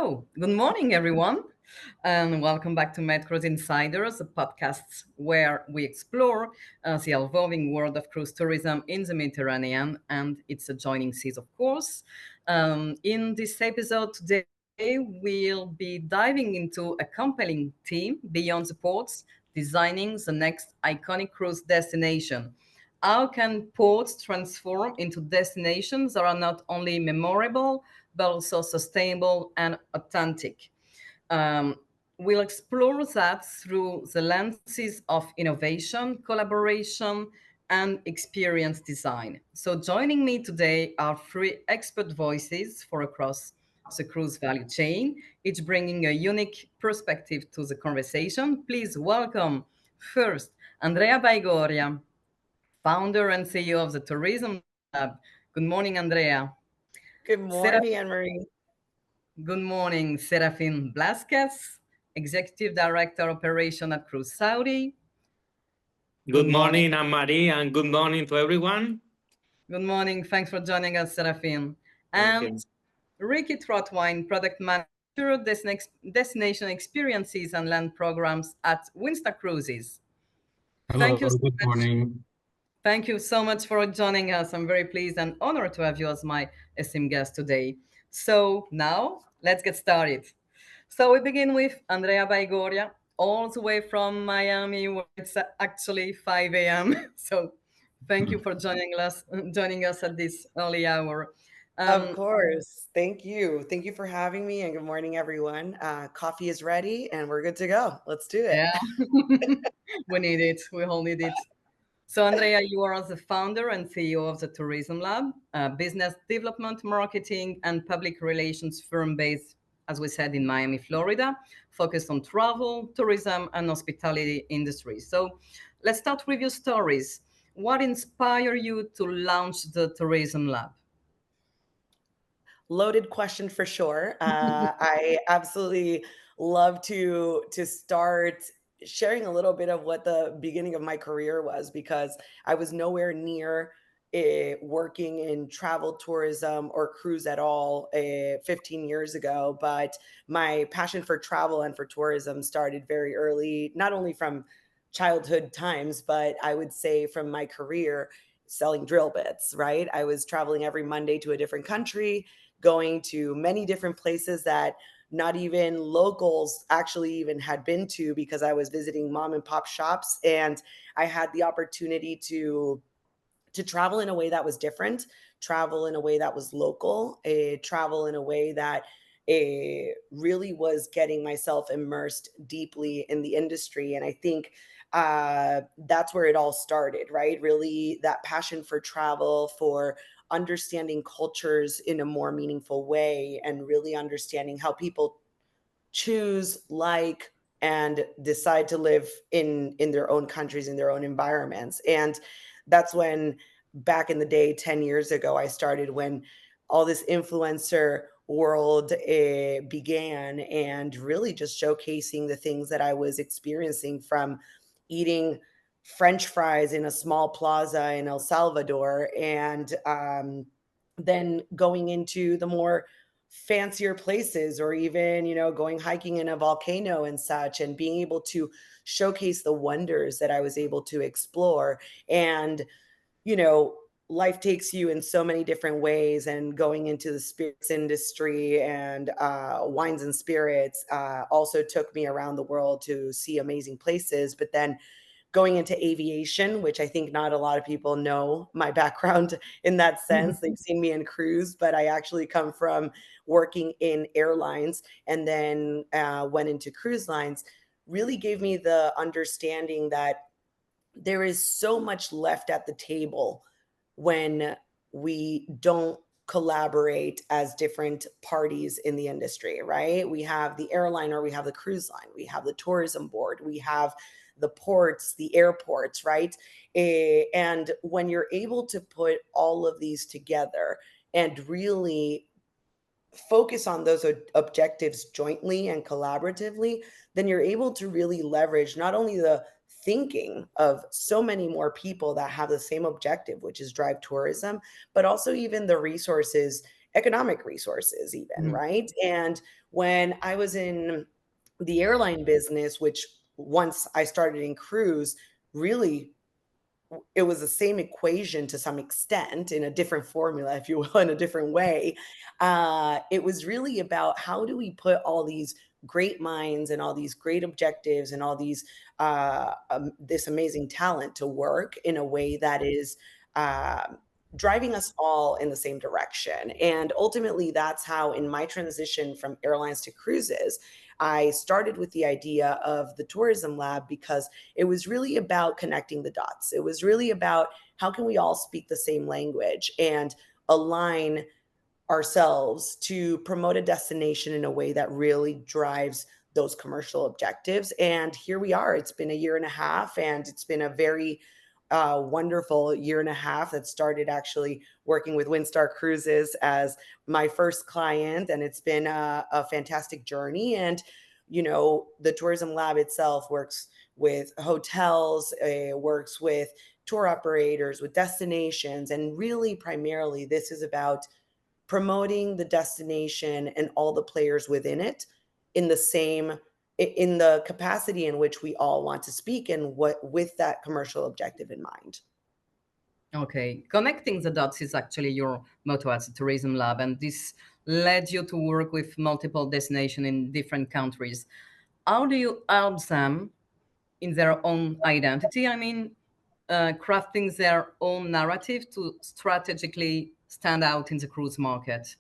Good morning, everyone, and welcome back to MedCruise Insiders, a podcast where we explore the evolving world of cruise tourism in the Mediterranean and its adjoining seas, of course. In this episode today, we'll be diving into a compelling theme beyond the ports, designing the next iconic cruise destination. How can ports transform into destinations that are not only memorable but also sustainable and authentic? Um, we'll explore that through the lenses of innovation, collaboration, and experience design. So, joining me today are three expert voices for across the cruise value chain, each bringing a unique perspective to the conversation. Please welcome first Andrea Baigorria, founder and CEO of the Tourism Lab. Good morning, Andrea. Good Seraf- morning, Anne-Marie. Good morning, Serafin Blazquez, Executive Director Operation at Cruise Saudi. Good Good morning. morning, Anne-Marie, and good morning to everyone. Good morning. Thanks for joining us, Serafin. Thank And you. Ricky Trautwein, Product Manager, Destination Experiences and Land Programs at Windstar Cruises. Hello, Thank you so good much. morning. Thank you so much for joining us. I'm very pleased and honored to have you as my esteemed guest today. So now let's get started. So we begin with Andrea Baigorria, all the way from Miami, where it's actually 5 a.m. So thank you for joining us at this early hour. Of Um, course. Thank you. Thank you for having me, and good morning, everyone. Coffee is ready, and we're good to go. Let's do it. yeah, we need it. We all need it. So, Andrea, you are the founder and CEO of the Tourism Lab, a business development, marketing, and public relations firm based, as we said, in Miami, Florida, focused on travel, tourism, and hospitality industries. So, let's start with your stories. What inspired you to launch the Tourism Lab? Loaded question for sure. I absolutely love to start sharing a little bit of what the beginning of my career was, because I was nowhere near working in travel tourism or cruise at all 15 years ago. But my passion for travel and for tourism started very early, not only from childhood times, but I would say from my career selling drill bits, right? I was traveling every Monday to a different country, going to many different places that not even locals actually even had been to, because I was visiting mom and pop shops, and I had the opportunity to travel in a way that was different, travel in a way that was local, travel in a way that really was getting myself immersed deeply in the industry. And I think that's where it all started, right? Really, that passion for travel, for understanding cultures in a more meaningful way, and really understanding how people choose, like, and decide to live in their own countries, in their own environments. And that's when, back in the day 10 years ago, I started, when all this influencer world began, and really just showcasing the things that I was experiencing, from eating French fries in a small plaza in El Salvador, and then going into the more fancier places, or even, going hiking in a volcano and such, and being able to showcase the wonders that I was able to explore. And, you know, life takes you in so many different ways, and going into the spirits industry and wines and spirits also took me around the world to see amazing places. But then going into aviation, which I think not a lot of people know my background in that sense. They've seen me in cruise, but I actually come from working in airlines, and then went into cruise lines. Really gave me the understanding that there is so much left at the table when we don't collaborate as different parties in the industry, right? We have the airline, or we have the cruise line, we have the tourism board, we have the ports, the airports, right? And when you're able to put all of these together and really focus on those objectives jointly and collaboratively, then you're able to really leverage not only the thinking of so many more people that have the same objective, which is drive tourism, but also even the resources economic resources even, Mhm. right? And when I was in the airline business, which once I started in cruise, really it was the same equation to some extent in a different formula, if you will, in a different way. It was really about how do we put all these great minds and all these great objectives and all these this amazing talent to work in a way that is uh, driving us all in the same direction. And ultimately, that's how in my transition from airlines to cruises, I started with the idea of the tourism lab because it was really about connecting the dots. It was really about how can we all speak the same language and align ourselves to promote a destination in a way that really drives those commercial objectives. And here we are. It's been a year and a half, and it's been a very wonderful year and a half that started actually working with Windstar Cruises as my first client. And it's been a fantastic journey. And, you know, the tourism lab itself works with hotels, works with tour operators, with destinations. And really, primarily, this is about promoting the destination and all the players within it in the same in the capacity in which we all want to speak and what with that commercial objective in mind. Okay, connecting the dots is actually your motto as a tourism lab, and this led you to work with multiple destinations in different countries. How do you help them in their own identity? I mean, crafting their own narrative to strategically stand out in the cruise market.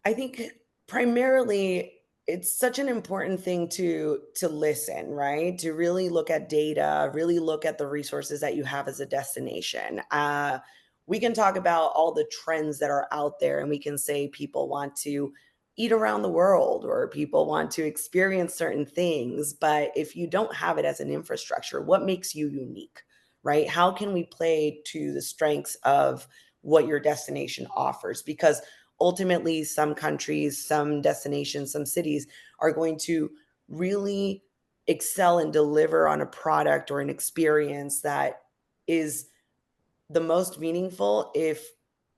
I think primarily it's such an important thing to listen, right? To really look at data, really look at the resources that you have as a destination. We can talk about all the trends that are out there, and we can say people want to eat around the world or people want to experience certain things. But if you don't have it as an infrastructure, what makes you unique, right? How can we play to the strengths of what your destination offers? Because ultimately some countries, some destinations, some cities are going to really excel and deliver on a product or an experience that is the most meaningful if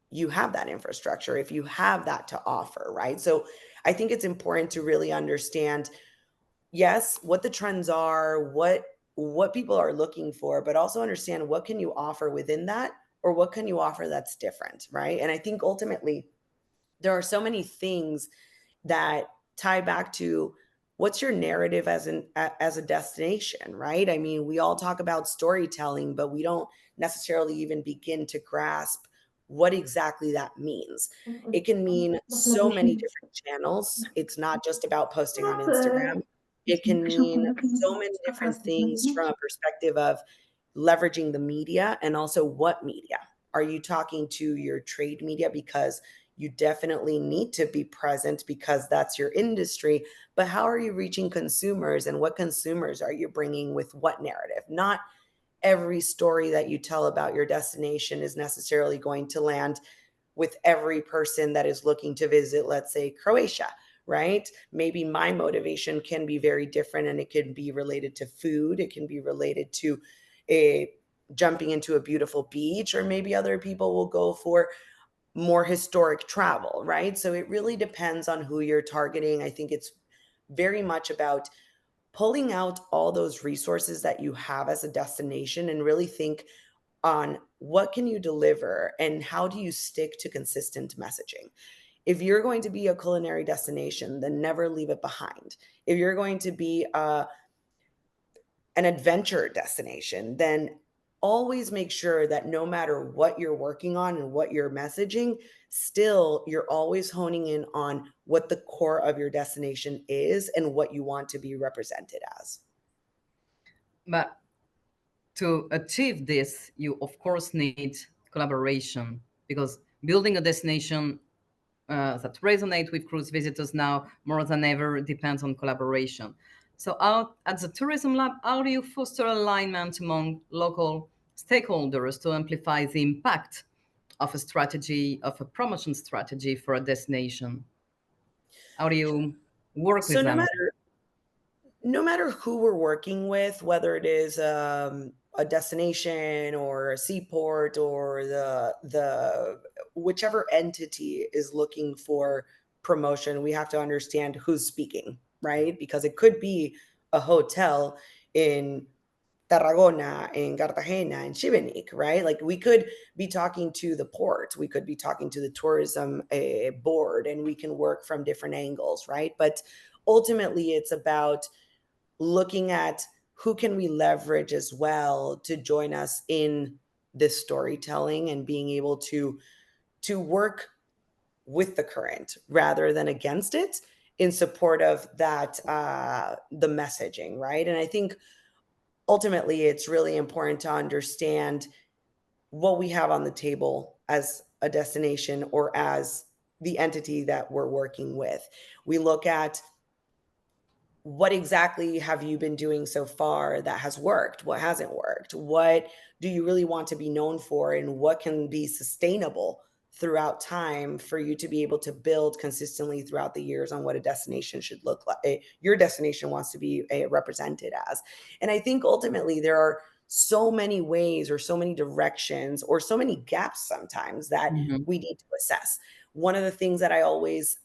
you have that infrastructure, if you have that to offer, right? So I think it's important to really understand, yes, what the trends are, what people are looking for, but also understand what can you offer within that or what can you offer that's different, right? And I think ultimately there are so many things that tie back to what's your narrative as a destination, right? I mean, we all talk about storytelling, but we don't necessarily even begin to grasp what exactly that means. It can mean so many different channels. It's not just about posting on Instagram. It can mean so many different things from a perspective of leveraging the media and also what media. Are you talking to your trade media because you definitely need to be present because that's your industry, but how are you reaching consumers and what consumers are you bringing with what narrative? Not every story that you tell about your destination is necessarily going to land with every person that is looking to visit, let's say, Croatia, right? Maybe my motivation can be very different and it can be related to food, it can be related to a jumping into a beautiful beach, or maybe other people will go for more historic travel, right? So it really depends on who you're targeting. I think it's very much about pulling out all those resources that you have as a destination and really think on what can you deliver and how do you stick to consistent messaging. If you're going to be a culinary destination, then never leave it behind. If you're going to be an adventure destination, then always make sure that no matter what you're working on and what you're messaging, still you're always honing in on what the core of your destination is and what you want to be represented as. But to achieve this, you of course need collaboration because building a destination that resonate with cruise visitors now more than ever depends on collaboration. So out at the tourism lab, how do you foster alignment among local stakeholders to amplify the impact of a strategy, of a promotion strategy for a destination? How do you work So with no them? matter no matter who we're working with, whether it is a destination or a seaport or the whichever entity is looking for promotion, we have to understand who's speaking, right? Because it could be a hotel in Tarragona, in Cartagena, in Šibenik, right? Like we could be talking to the port, we could be talking to the tourism board, and we can work from different angles, right? But ultimately, it's about looking at who can we leverage as well to join us in this storytelling and being able to work with the current rather than against it in support of that the messaging, right? And I think ultimately it's really important to understand what we have on the table as a destination or as the entity that we're working with. We look at what exactly have you been doing so far that has worked? What hasn't worked? What do you really want to be known for? And what can be sustainable throughout time for you to be able to build consistently throughout the years on what a destination should look like, your destination wants to be represented as. And I think ultimately there are so many ways or so many directions or so many gaps sometimes that Mhm. we need to assess. One of the things that I always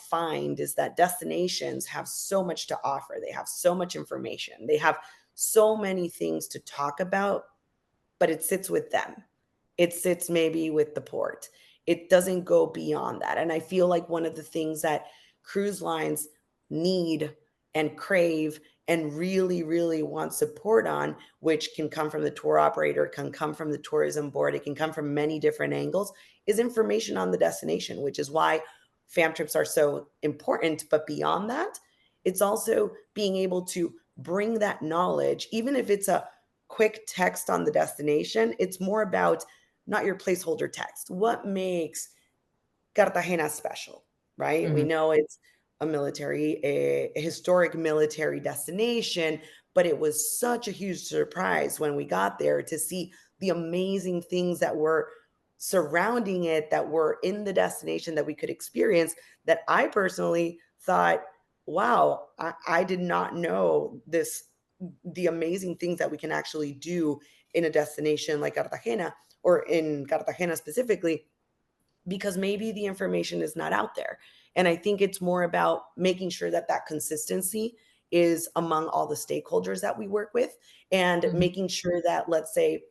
find is that destinations have so much to offer. They have so much information. They have so many things to talk about, but it sits with them. It sits maybe with the port. It doesn't go beyond that. And I feel like one of the things that cruise lines need and crave and really, really want support on, which can come from the tour operator, can come from the tourism board, it can come from many different angles, is information on the destination, which is why fam trips are so important. But beyond that, it's also being able to bring that knowledge, even if it's a quick text on the destination. It's more about not your placeholder text. What makes Cartagena special, right? We Mhm. know it's a historic military destination, but it was such a huge surprise when we got there to see the amazing things that were surrounding it, that were in the destination that we could experience, that I personally thought, wow, I did not know this, the amazing things that we can actually do in a destination like Cartagena, or in Cartagena specifically, because maybe the information is not out there. And I think it's more about making sure that that consistency is among all the stakeholders that we work with, and Mhm. making sure that, let's say,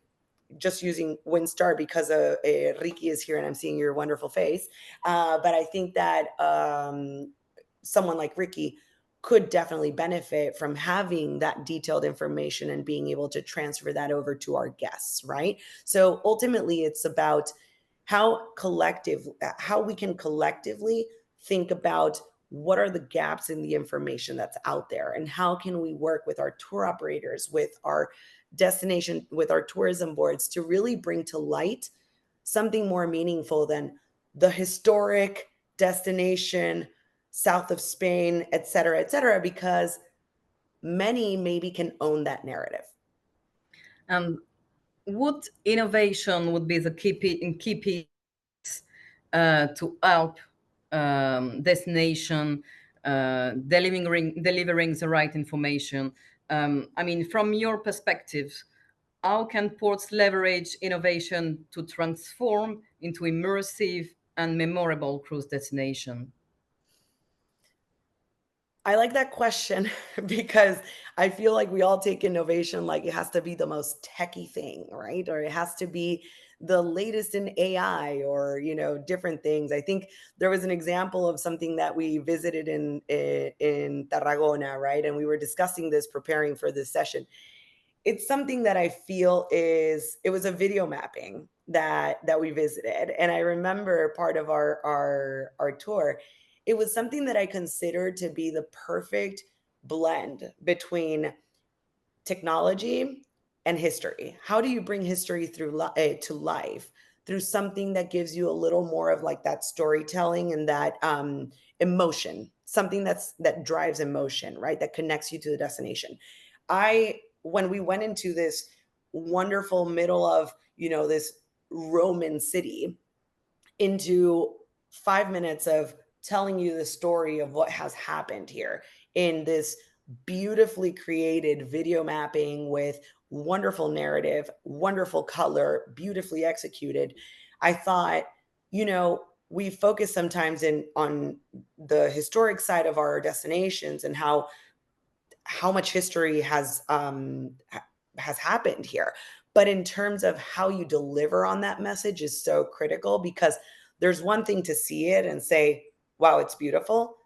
just using Windstar because Ricky is here and I'm seeing your wonderful face. But I think that someone like Ricky could definitely benefit from having that detailed information and being able to transfer that over to our guests, right? So ultimately, it's about how we can collectively think about what are the gaps in the information that's out there, and how can we work with our tour operators, with our destination, with our tourism boards, to really bring to light something more meaningful than the historic destination south of Spain, et cetera, because many maybe can own that narrative. And what innovation would be the key piece to help destination delivering the right information? I mean, from your perspective, how can ports leverage innovation to transform into immersive and memorable cruise destination? I like that question because I feel like we all take innovation like it has to be the most techie thing, right? Or it has to be the latest in AI, or different things. I think there was an example of something that we visited in Tarragona, right? And we were discussing this preparing for this session. It's something that I feel is, it was a video mapping that we visited, and I remember part of our tour, it was something that I considered to be the perfect blend between technology and history. How do you bring history to life through something that gives you a little more of like that storytelling and that emotion, something that drives emotion, right? That connects you to the destination. When we went into this wonderful middle of, this Roman city, into 5 minutes of telling you the story of what has happened here in this beautifully created video mapping with wonderful narrative, wonderful color, beautifully executed. I thought, we focus sometimes on the historic side of our destinations and how much history has happened here. But in terms of how you deliver on that message is so critical, because there's one thing to see it and say, wow, it's beautiful.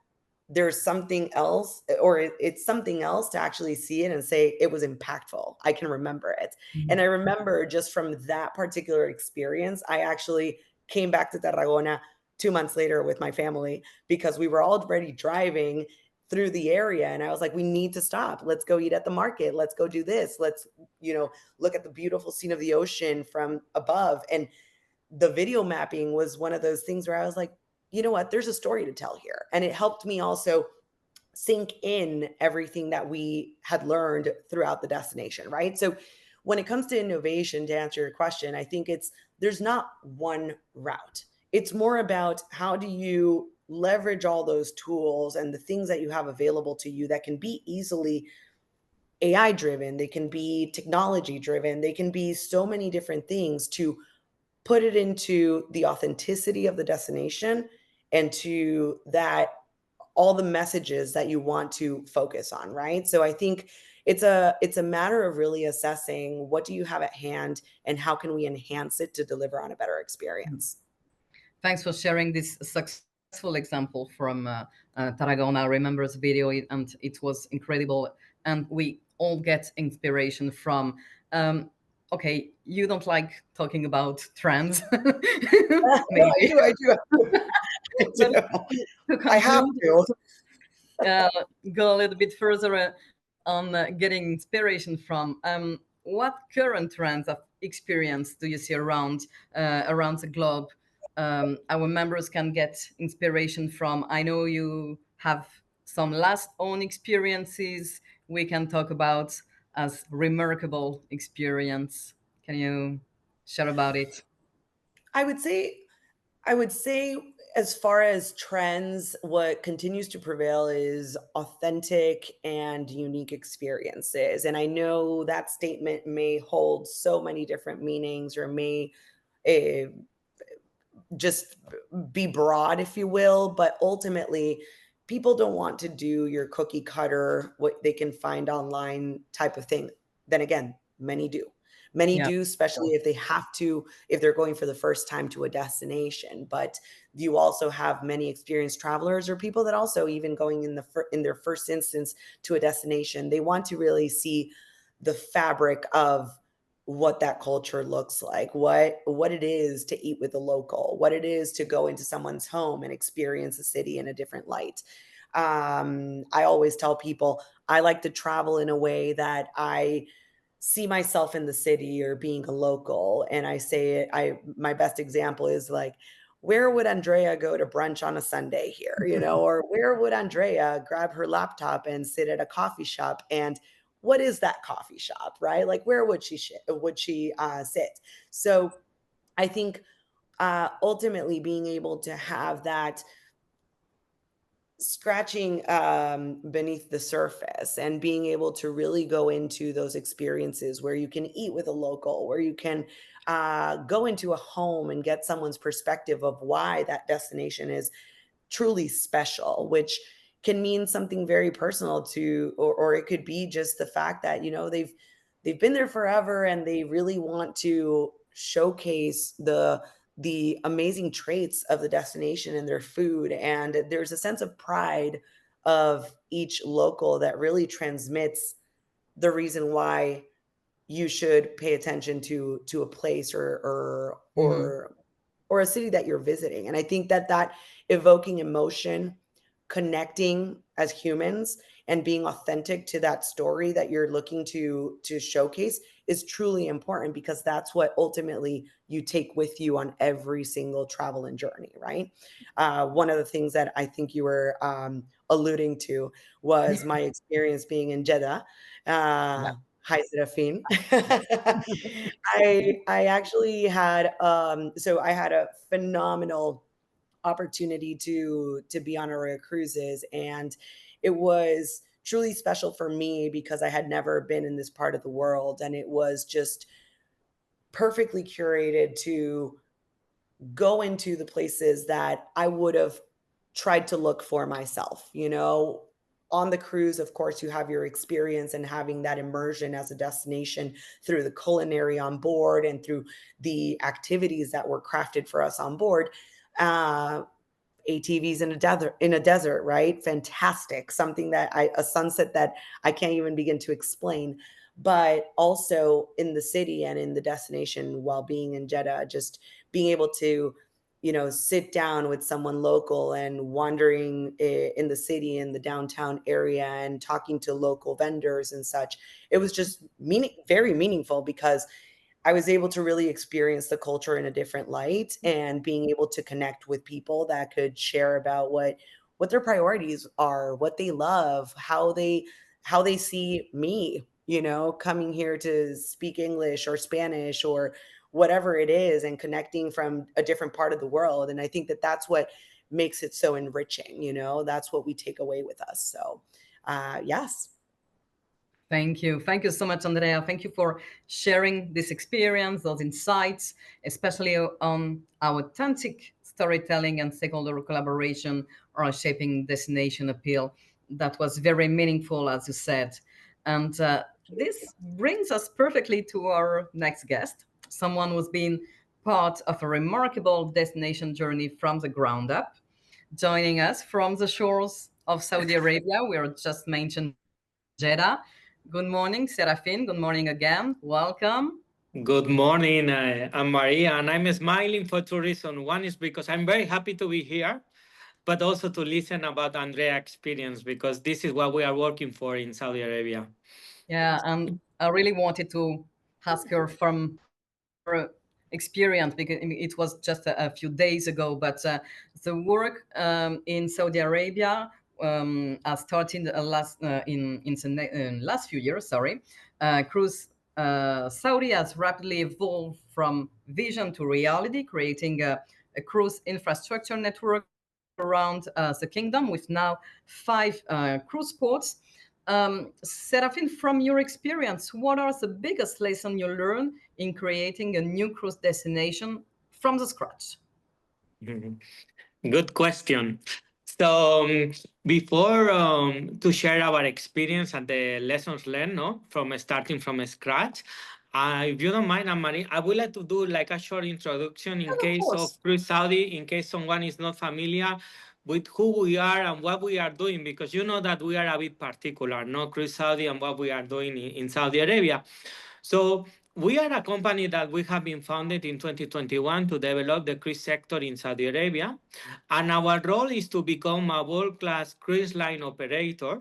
There's something else, or it's something else to actually see it and say it was impactful. I can remember it. And I remember just from that particular experience, I actually came back to Tarragona 2 months later with my family, because we were already driving through the area. And I was like, we need to stop. Let's go eat at the market. Let's go do this. Let's, look at the beautiful scene of the ocean from above. And the video mapping was one of those things where I was like, you know what, there's a story to tell here. And it helped me also sink in everything that we had learned throughout the destination, right? So when it comes to innovation, to answer your question, I think there's not one route. It's more about how do you leverage all those tools and the things that you have available to you that can be easily AI driven, they can be technology driven, they can be so many different things, to put it into the authenticity of the destination and to that all the messages that you want to focus on, right? So I think it's a matter of really assessing what do you have at hand and how can we enhance it to deliver on a better experience. Thanks for sharing this successful example from Tarragona. I remember this video, and it was incredible. And we all get inspiration from. Okay, you don't like talking about trends. No, I do. I do. I have to. Go a little bit further on getting inspiration from. What current trends of experience do you see around the globe? Our members can get inspiration from. I know you have some last own experiences we can talk about as remarkable experience. Can you share about it? I would say as far as trends, what continues to prevail is authentic and unique experiences. And I know that statement may hold so many different meanings, or may uh, just be broad, if you will. But ultimately, people don't want to do your cookie cutter, what they can find online type of thing. Then again, many do. Many Yeah. do, especially if they're going for the first time to a destination. But you also have many experienced travelers, or people that also, even going in their first instance to a destination, they want to really see the fabric of what that culture looks like, what it is to eat with a local, what it is to go into someone's home and experience a city in a different light. I always tell people I like to travel in a way that I see myself in the city or being a local. And I say my best example is like, where would Andrea go to brunch on a Sunday here, or where would Andrea grab her laptop and sit at a coffee shop? And what is that coffee shop, right? Like, where would she sit? So I think ultimately being able to have that scratching beneath the surface and being able to really go into those experiences where you can eat with a local, where you can go into a home and get someone's perspective of why that destination is truly special, which can mean something very personal to, or it could be just the fact that, they've been there forever and they really want to showcase the amazing traits of the destination and their food. And there's a sense of pride of each local that really transmits the reason why you should pay attention to a place or a city that you're visiting. And I think that evoking emotion, connecting as humans, and being authentic to that story that you're looking to showcase is truly important, because that's what ultimately you take with you on every single travel and journey, right? One of the things that I think you were alluding to was my experience being in Jeddah. Yeah. Hi, Serafin. I actually had so I had a phenomenal opportunity to be on Aurora Cruises, and it was truly special for me because I had never been in this part of the world, and it was just perfectly curated to go into the places that I would have tried to look for myself. On the cruise, of course, you have your experience and having that immersion as a destination through the culinary on board and through the activities that were crafted for us on board. ATVs in a desert, right? Fantastic. Something that a sunset that I can't even begin to explain. But also in the city and in the destination while being in Jeddah, just being able to, sit down with someone local and wandering in the city, in the downtown area, and talking to local vendors and such. It was just very meaningful because I was able to really experience the culture in a different light and being able to connect with people that could share about what their priorities are, what they love, how they see me, coming here to speak English or Spanish or whatever it is, and connecting from a different part of the world. And I think that that's what makes it so enriching. That's what we take away with us. So yes. Thank you. Thank you so much, Andrea. Thank you for sharing this experience, those insights, especially on how authentic storytelling and stakeholder collaboration are shaping destination appeal. That was very meaningful, as you said. And this brings us perfectly to our next guest, someone who's been part of a remarkable destination journey from the ground up. Joining us from the shores of Saudi Arabia, we are just mentioned Jeddah. Good morning, Serafin. Good morning again. Welcome. Good morning, Anne-Marie, and I'm smiling for two reasons. One is because I'm very happy to be here, but also to listen about Andrea experience, because this is what we are working for in Saudi Arabia. Yeah, and I really wanted to ask her from her experience because it was just a few days ago, but the work in Saudi Arabia started in the last few years. Sorry, cruise Saudi has rapidly evolved from vision to reality, creating a cruise infrastructure network around the kingdom with now 5 cruise ports. Serafin, from your experience, what are the biggest lessons you learned in creating a new cruise destination from the scratch? Good question. So before to share our experience and the lessons learned, no, from starting from scratch, if you don't mind, Anne-Marie, I would like to do like a short introduction in Yes, of case course. of Cruise Saudi, in case someone is not familiar with who we are and what we are doing, because you know that we are a bit particular, no, Cruise Saudi and what we are doing in Saudi Arabia. So we are a company that we have been founded in 2021 to develop the cruise sector in Saudi Arabia. And our role is to become a world-class cruise line operator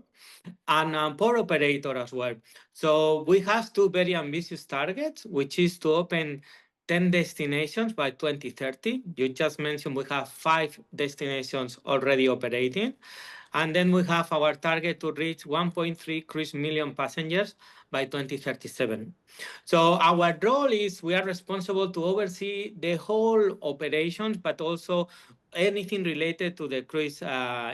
and a port operator as well. So we have two very ambitious targets, which is to open 10 destinations by 2030. You just mentioned we have 5 destinations already operating. And then we have our target to reach 1.3 cruise million passengers by 2037. So our role is we are responsible to oversee the whole operations, but also anything related to the cruise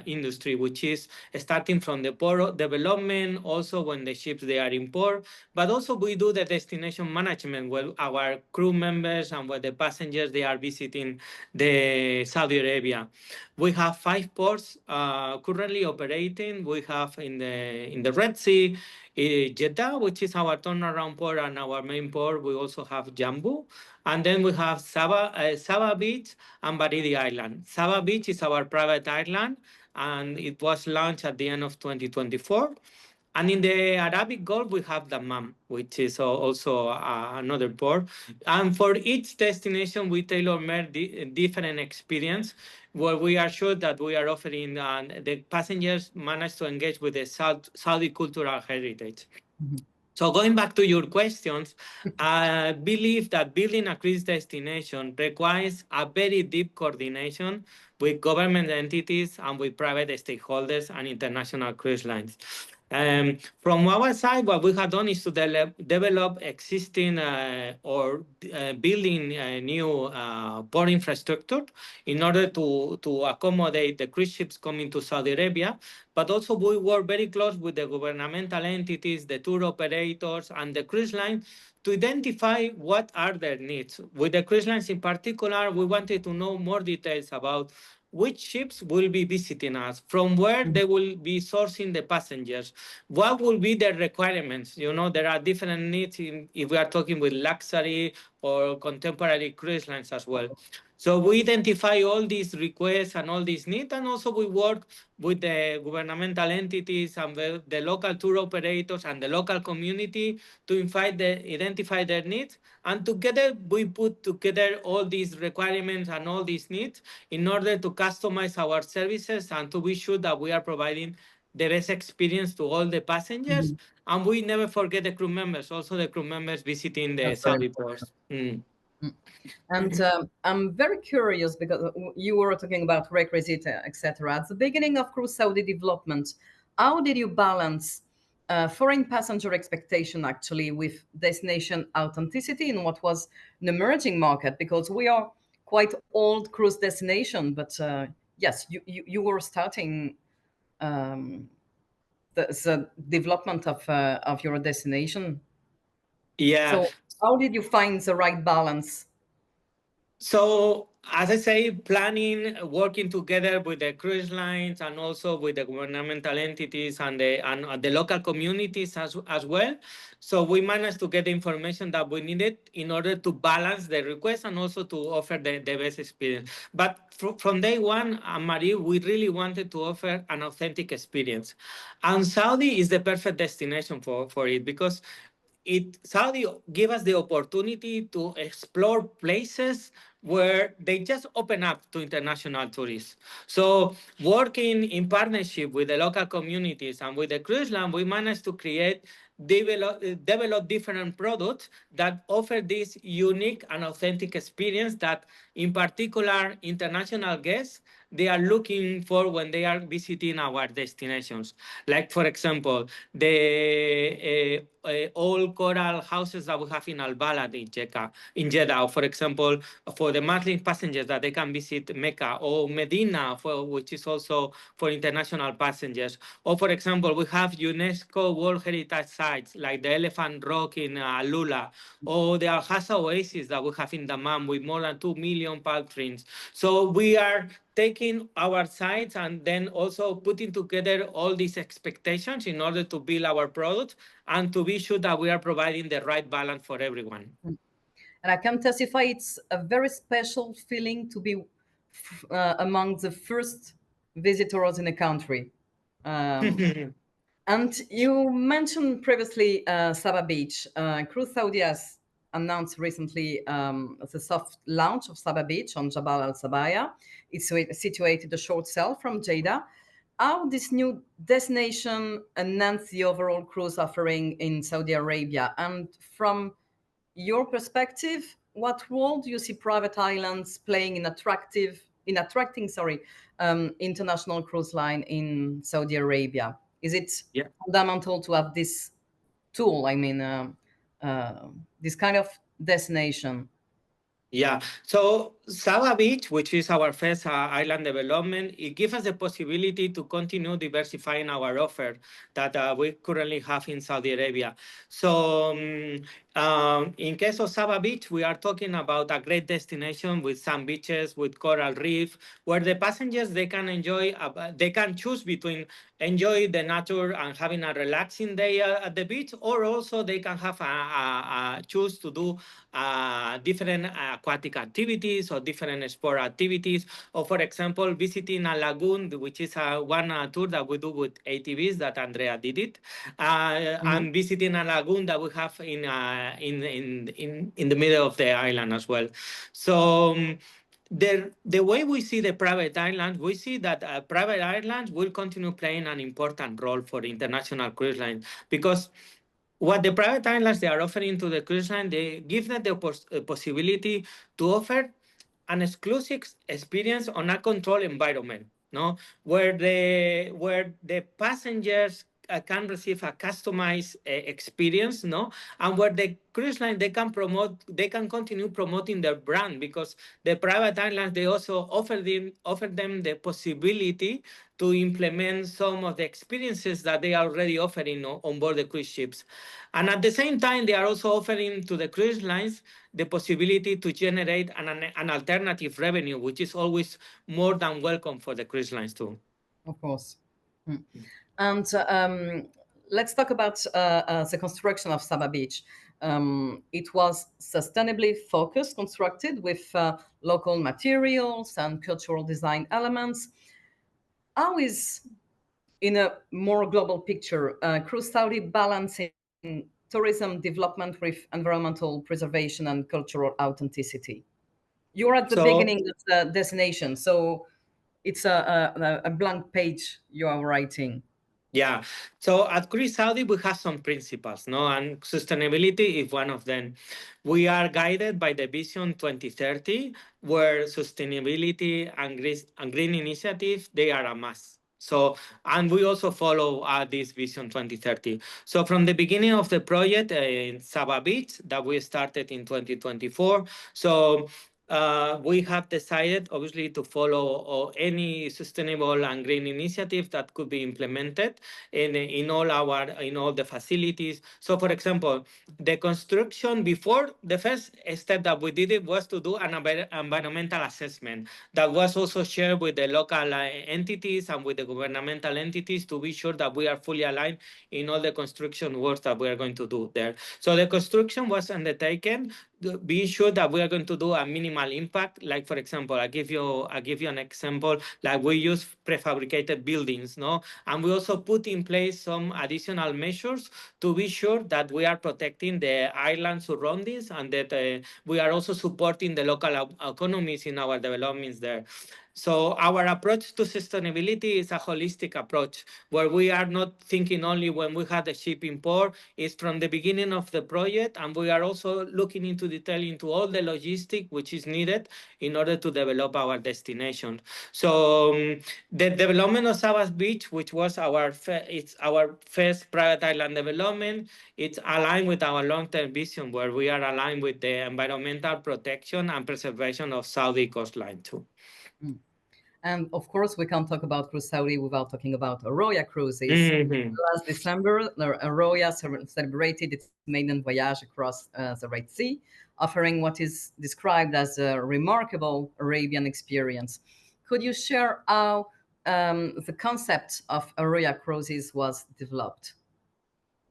industry, which is starting from the port development, also when the ships they are in port, but also we do the destination management where our crew members and where the passengers they are visiting the Saudi Arabia. We have 5 ports currently operating. We have in the Red Sea, Jeddah, which is our turnaround port and our main port. We also have Jambu. And then we have Sabah Beach and Baridi Island. Sabah Beach is our private island, and it was launched at the end of 2024. And in the Arabic Gulf, we have Dammam, which is also another port. And for each destination, we tailor-made different experience where we are sure that we are offering the passengers manage to engage with the Saudi cultural heritage. Mm-hmm. So going back to your questions, I believe that building a cruise destination requires a very deep coordination with government entities and with private stakeholders and international cruise lines. From our side, what we have done is to develop existing or building a new port infrastructure in order to accommodate the cruise ships coming to Saudi Arabia. But also we work very close with the governmental entities, the tour operators, and the cruise line to identify what are their needs. With the cruise lines in particular, we wanted to know more details about which ships will be visiting us, from where they will be sourcing the passengers, what will be their requirements. You know, there are different needs if we are talking with luxury or contemporary cruise lines as well. So we identify all these requests and all these needs, and also we work with the governmental entities and the local tour operators and the local community to identify their needs. And together, we put together all these requirements and all these needs in order to customize our services and to be sure that we are providing the best experience to all the passengers. And we never forget the crew members, also the crew members visiting the That's very Saudi important. ports. Mm. And I'm very curious because you were talking about requisite, etc. At the beginning of Cruise Saudi development, how did you balance foreign passenger expectation actually with destination authenticity in what was an emerging market? Because we are quite old cruise destination, but yes, you were starting the development of your destination. Yeah. So how did you find the right balance? So, as I say, planning, working together with the cruise lines and also with the governmental entities and the local communities as well. So we managed to get the information that we needed in order to balance the request and also to offer the best experience. But from day one, Marie, we really wanted to offer an authentic experience. And Saudi is the perfect destination for it because Saudi give us the opportunity to explore places where they just open up to international tourists. So working in partnership with the local communities and with the cruise line, we managed to develop different products that offer this unique and authentic experience that in particular international guests they are looking for when they are visiting our destinations. Like, for example, the old coral houses that we have in Al Balad in Jeddah, for example, for the Muslim passengers that they can visit Mecca, or Medina, which is also for international passengers. Or, for example, we have UNESCO World Heritage Sites like the Elephant Rock in Lula, or the Al Hassa Oasis that we have in Dammam with more than 2 million palm trees. So we are taking our sites and then also putting together all these expectations in order to build our product and to be sure that we are providing the right balance for everyone. And I can testify it's a very special feeling to be among the first visitors in the country. And you mentioned previously Sabah Beach. Cruise Saudi has announced recently the soft launch of Sabah Beach on Jabal Al Sabaya. It's situated a short sail from Jeddah. How this new destination enhance the overall cruise offering in Saudi Arabia? And from your perspective, what role do you see private islands playing in attracting international cruise line in Saudi Arabia? Is it fundamental to have this tool? I mean, this kind of destination. Yeah, so Sabah Beach, which is our first island development, it gives us the possibility to continue diversifying our offer that we currently have in Saudi Arabia. So in case of Sabah Beach, we are talking about a great destination with sand beaches, with coral reef, where the passengers, they can enjoy, they can choose between enjoy the nature and having a relaxing day at the beach, or also they can have choose to do different aquatic activities or different sport activities, or for example, visiting a lagoon, which is one tour that we do with ATVs that Andrea did it, and visiting a lagoon that we have in the middle of the island as well. So the way we see the private islands, we see that private islands will continue playing an important role for international cruise lines, because what the private islands they are offering to the cruise line, they give them the possibility to offer an exclusive experience on a controlled environment, no, where the passengers can receive a customized experience, no, and where the cruise line they can continue promoting their brand, because the private islands they also offer them the possibility to implement some of the experiences that they are already offering on board the cruise ships. And at the same time, they are also offering to the cruise lines the possibility to generate an alternative revenue, which is always more than welcome for the cruise lines too. Of course. Mm. And let's talk about the construction of Saba Beach. It was sustainably focused, constructed with local materials and cultural design elements. How is, in a more global picture, Cruise Saudi balancing tourism development with environmental preservation and cultural authenticity? You're at the So beginning of the destination, so it's a blank page you are writing. yeah, so at Cruise Saudi we have some principles, no, and sustainability is one of them. We are guided by the Vision 2030, where sustainability and green initiatives they are a must. So, and we also follow this Vision 2030. So, from the beginning of the project in Saba Beach that we started in 2024, so we have decided, obviously, to follow any sustainable and green initiative that could be implemented in all the facilities. So, for example, the construction before the first step that we did it was to do an environmental assessment that was also shared with the local entities and with the governmental entities to be sure that we are fully aligned in all the construction works that we are going to do there. So the construction was undertaken be sure that we are going to do a minimal impact. Like, for example, I give you an example. Like, we use prefabricated buildings, no, and we also put in place some additional measures to be sure that we are protecting the island surroundings and that we are also supporting the local economies in our developments there. So our approach to sustainability is a holistic approach where we are not thinking only when we have the ship in port. It's from the beginning of the project, and we are also looking into detail into all the logistic which is needed in order to develop our destination. So the development of Sabas Beach, which was it's our first private island development, it's aligned with our long-term vision where we are aligned with the environmental protection and preservation of Saudi coastline too. Mm. And of course, we can't talk about Cruise Saudi without talking about Arroya Cruises. Mm-hmm. Last December, Arroya celebrated its maiden voyage across the Red Sea, offering what is described as a remarkable Arabian experience. Could you share how the concept of Arroya Cruises was developed?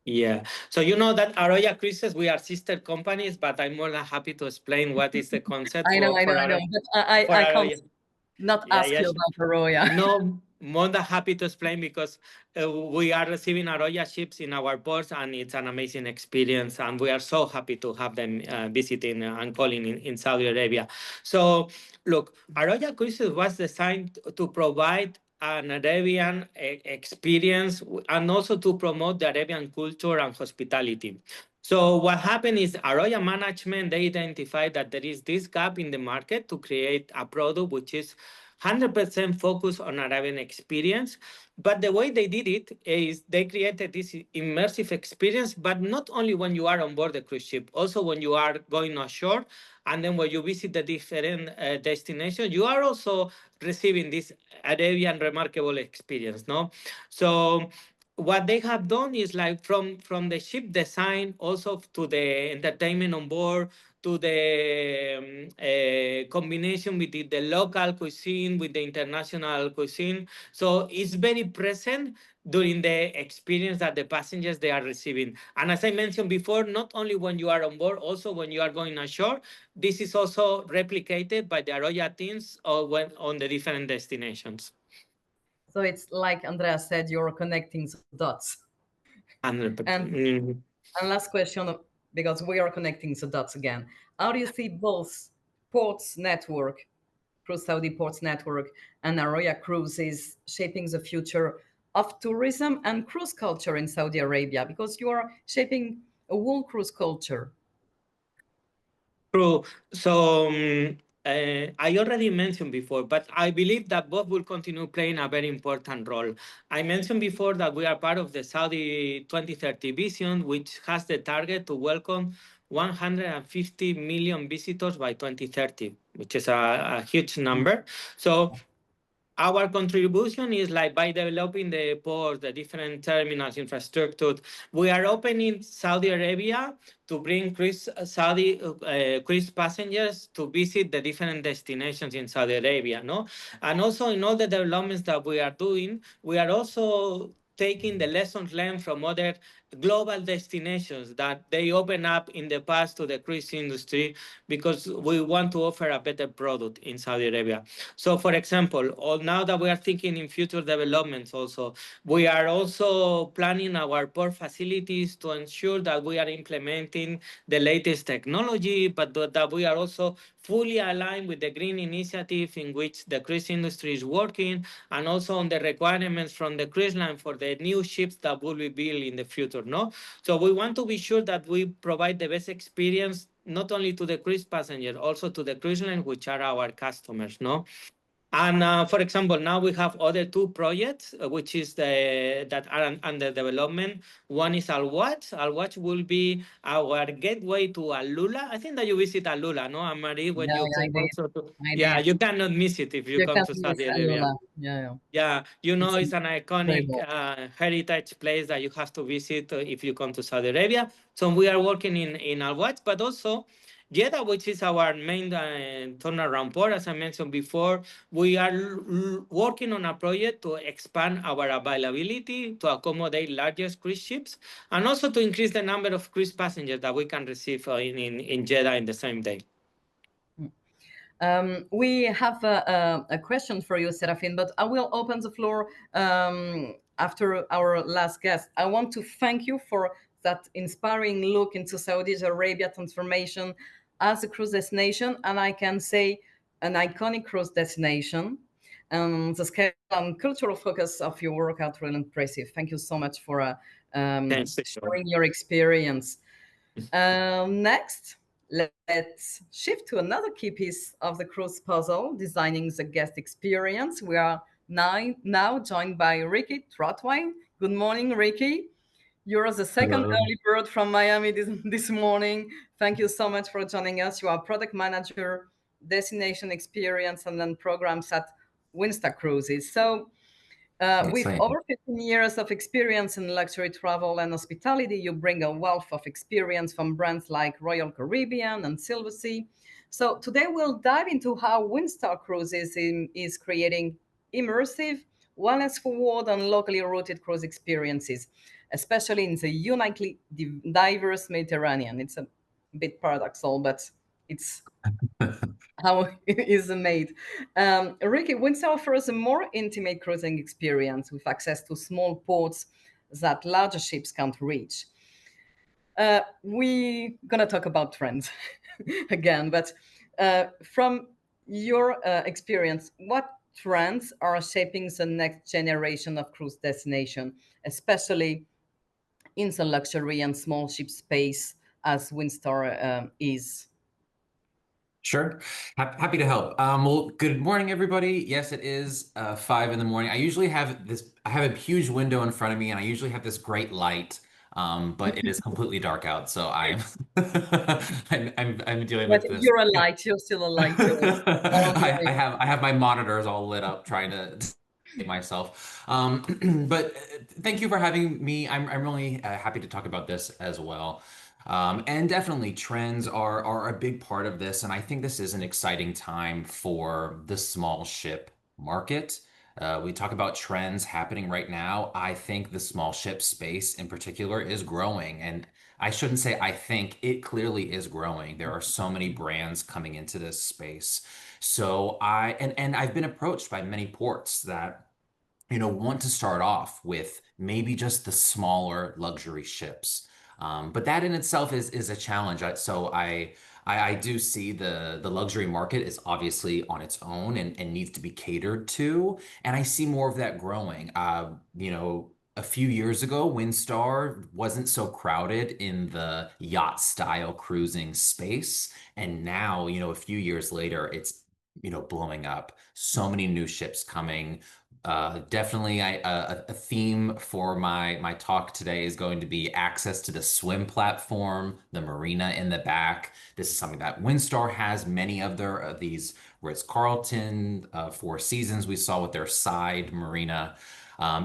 Yeah. So you know that Arroya Cruises, we are sister companies, but I'm more than happy to explain what is the concept I know, I know, I know, but I can't Arroya. not Yeah, ask yeah. you about Arroya. No, more than happy to explain because we are receiving Arroya ships in our ports and it's an amazing experience. And we are so happy to have them visiting and calling in Saudi Arabia. So, look, Arroya Cruises was designed to provide an Arabian experience and also to promote the Arabian culture and hospitality. So what happened is Arroya management, they identified that there is this gap in the market to create a product which is 100% focused on Arabian experience. But the way they did it is they created this immersive experience, but not only when you are on board the cruise ship, also when you are going ashore, and then when you visit the different destinations, you are also receiving this Arabian remarkable experience, no? So what they have done is like from the ship design also to the entertainment on board to the combination between the local cuisine with the international cuisine. So it's very present during the experience that the passengers they are receiving. And as I mentioned before, not only when you are on board, also when you are going ashore, this is also replicated by the Arroya teams or when on the different destinations. So it's like Andrea said, you're connecting the dots. 100%. And last question, because we are connecting the dots again. How do you see both ports network, Cruise Saudi Ports Network, and Arroya Cruises shaping the future of tourism and cruise culture in Saudi Arabia? Because you are shaping a whole cruise culture. True. So I already mentioned before, but I believe that both will continue playing a very important role. I mentioned before that we are part of the Saudi 2030 vision, which has the target to welcome 150 million visitors by 2030, which is a huge number. So our contribution is like by developing the ports, the different terminals, infrastructure. We are opening Saudi Arabia to bring cruise passengers to visit the different destinations in Saudi Arabia, no? And also in all the developments that we are doing, we are also taking the lessons learned from other global destinations that they open up in the past to the cruise industry, because we want to offer a better product in Saudi Arabia. So, for example, now that we are thinking in future developments also, we are also planning our port facilities to ensure that we are implementing the latest technology, but that we are also fully aligned with the green initiative in which the cruise industry is working, and also on the requirements from the cruise line for the new ships that will be built in the future, no? So we want to be sure that we provide the best experience not only to the cruise passenger, also to the cruise line, which are our customers, no? And for example, now we have other two projects, which is that are under development. One is Al-Watch. Al-Watch will be our gateway to Alula. I think that you visit Alula, no, Anne-Marie, when Yeah, you I came did. also to, I yeah, did. you cannot miss it if you You come can to miss Saudi Arabia. Alula. Yeah, yeah. Yeah, you know, It's it's an iconic incredible. heritage place that you have to visit if you come to Saudi Arabia. So we are working in Al-Watch, but also Jeddah, which is our main turnaround port. As I mentioned before, we are working on a project to expand our availability to accommodate larger cruise ships, and also to increase the number of cruise passengers that we can receive in Jeddah in the same day. We have a question for you, Serafin, but I will open the floor after our last guest. I want to thank you for that inspiring look into Saudi Arabia transformation as a cruise destination, and I can say an iconic cruise destination. The scale and cultural focus of your work are really impressive. Thank you so much for Thanks. sharing your experience. Next, let's shift to another key piece of the cruise puzzle, designing the guest experience. We are now joined by Ricky Trautwein. Good morning, Ricky. You're the second Hello. early bird from Miami this morning. Thank you so much for joining us. You are product manager, destination experience, and then programs at Windstar Cruises. So Yes, with I am. over 15 years of experience in luxury travel and hospitality, you bring a wealth of experience from brands like Royal Caribbean and Silversea. So today we'll dive into how Windstar Cruises is creating immersive, wellness-forward, and locally rooted cruise experiences, especially in the uniquely diverse Mediterranean. It's a bit paradoxal, but it's how it is made. Ricky, Windsor offers a more intimate cruising experience with access to small ports that larger ships can't reach. We're gonna talk about trends again, but from your experience, what trends are shaping the next generation of cruise destination, especially in the luxury and small ship space as Windstar is? Sure. Happy to help. Well, good morning, everybody. Yes, it is 5 in the morning. I usually have this, I have a huge window in front of me, and I usually have this great light, but it is completely dark out. So I'm I'm dealing But with this. you're a light. You're still a light to us. I have my monitors all lit up trying to save myself. But thank you for having me. I'm really happy to talk about this as well. And definitely trends are a big part of this, and I think this is an exciting time for the small ship market. We talk about trends happening right now. I think the small ship space in particular is growing, and I shouldn't say I think, it clearly is growing. There are so many brands coming into this space. So and I've been approached by many ports that want to start off with maybe just the smaller luxury ships. But that in itself is a challenge. I do see the luxury market is obviously on its own and needs to be catered to, and I see more of that growing. a few years ago, Windstar wasn't so crowded in the yacht style cruising space. And now, a few years later, it's, blowing up. So many new ships coming. Definitely a theme for my talk today is going to be access to the swim platform, the marina in the back. This is something that Windstar has many of these Ritz-Carlton, Four Seasons we saw with their side marina.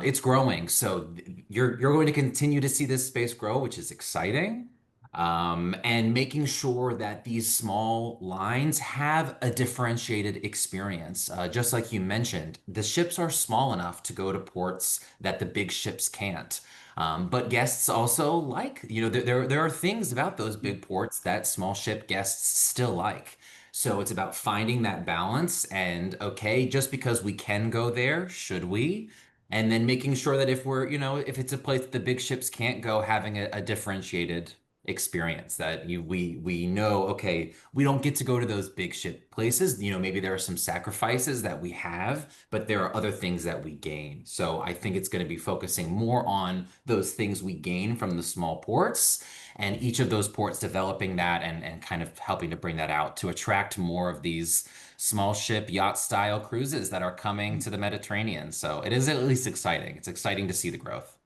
It's growing, so you're going to continue to see this space grow, which is exciting. And making sure that these small lines have a differentiated experience. Just like you mentioned, the ships are small enough to go to ports that the big ships can't. But guests also like, there are things about those big ports that small ship guests still like. So it's about finding that balance and okay, just because we can go there, should we? And then making sure that if if it's a place that the big ships can't go, having a differentiated experience that we know, okay, we don't get to go to those big ship places. Maybe there are some sacrifices that we have, but there are other things that we gain. So I think it's going to be focusing more on those things we gain from the small ports and each of those ports developing that and kind of helping to bring that out to attract more of these small ship yacht style cruises that are coming to the Mediterranean. So it is at least exciting. It's exciting to see the growth.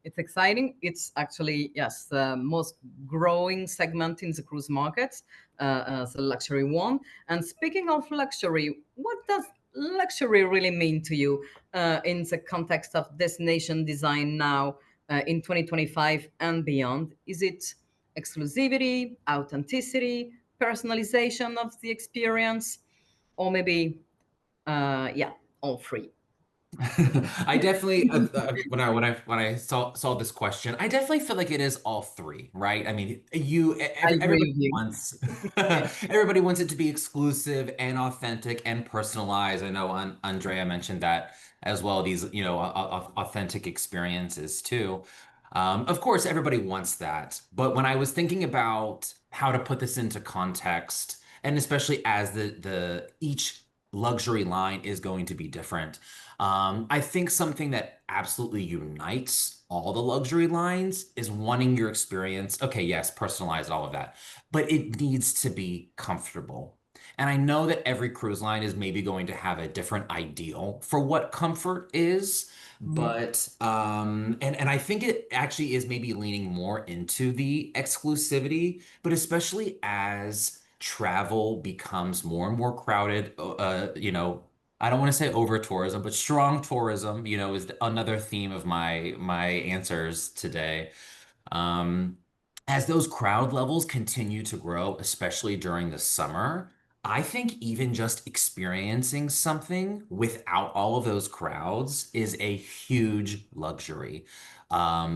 It's exciting. It's actually, yes, the most growing segment in the cruise market, as a luxury one. And speaking of luxury, what does luxury really mean to you in the context of destination design now in 2025 and beyond? Is it exclusivity, authenticity, personalization of the experience, or maybe, yeah, all three? I definitely when I saw this question, I definitely feel like it is all three, right? I mean, I agree everybody with you. wants everybody wants it to be exclusive and authentic and personalized. I know Andrea mentioned that as well. These, authentic experiences too. Of course, everybody wants that. But when I was thinking about how to put this into context, and especially as the each luxury line is going to be different. I think something that absolutely unites all the luxury lines is wanting your experience. Okay, yes, personalized, all of that, but it needs to be comfortable. And I know that every cruise line is maybe going to have a different ideal for what comfort is, Mhm. but and I think it actually is maybe leaning more into the exclusivity, but especially as travel becomes more and more crowded, I don't want to say over tourism, but strong tourism, is another theme of my answers today. Um, as those crowd levels continue to grow, especially during the summer, I think even just experiencing something without all of those crowds is a huge luxury.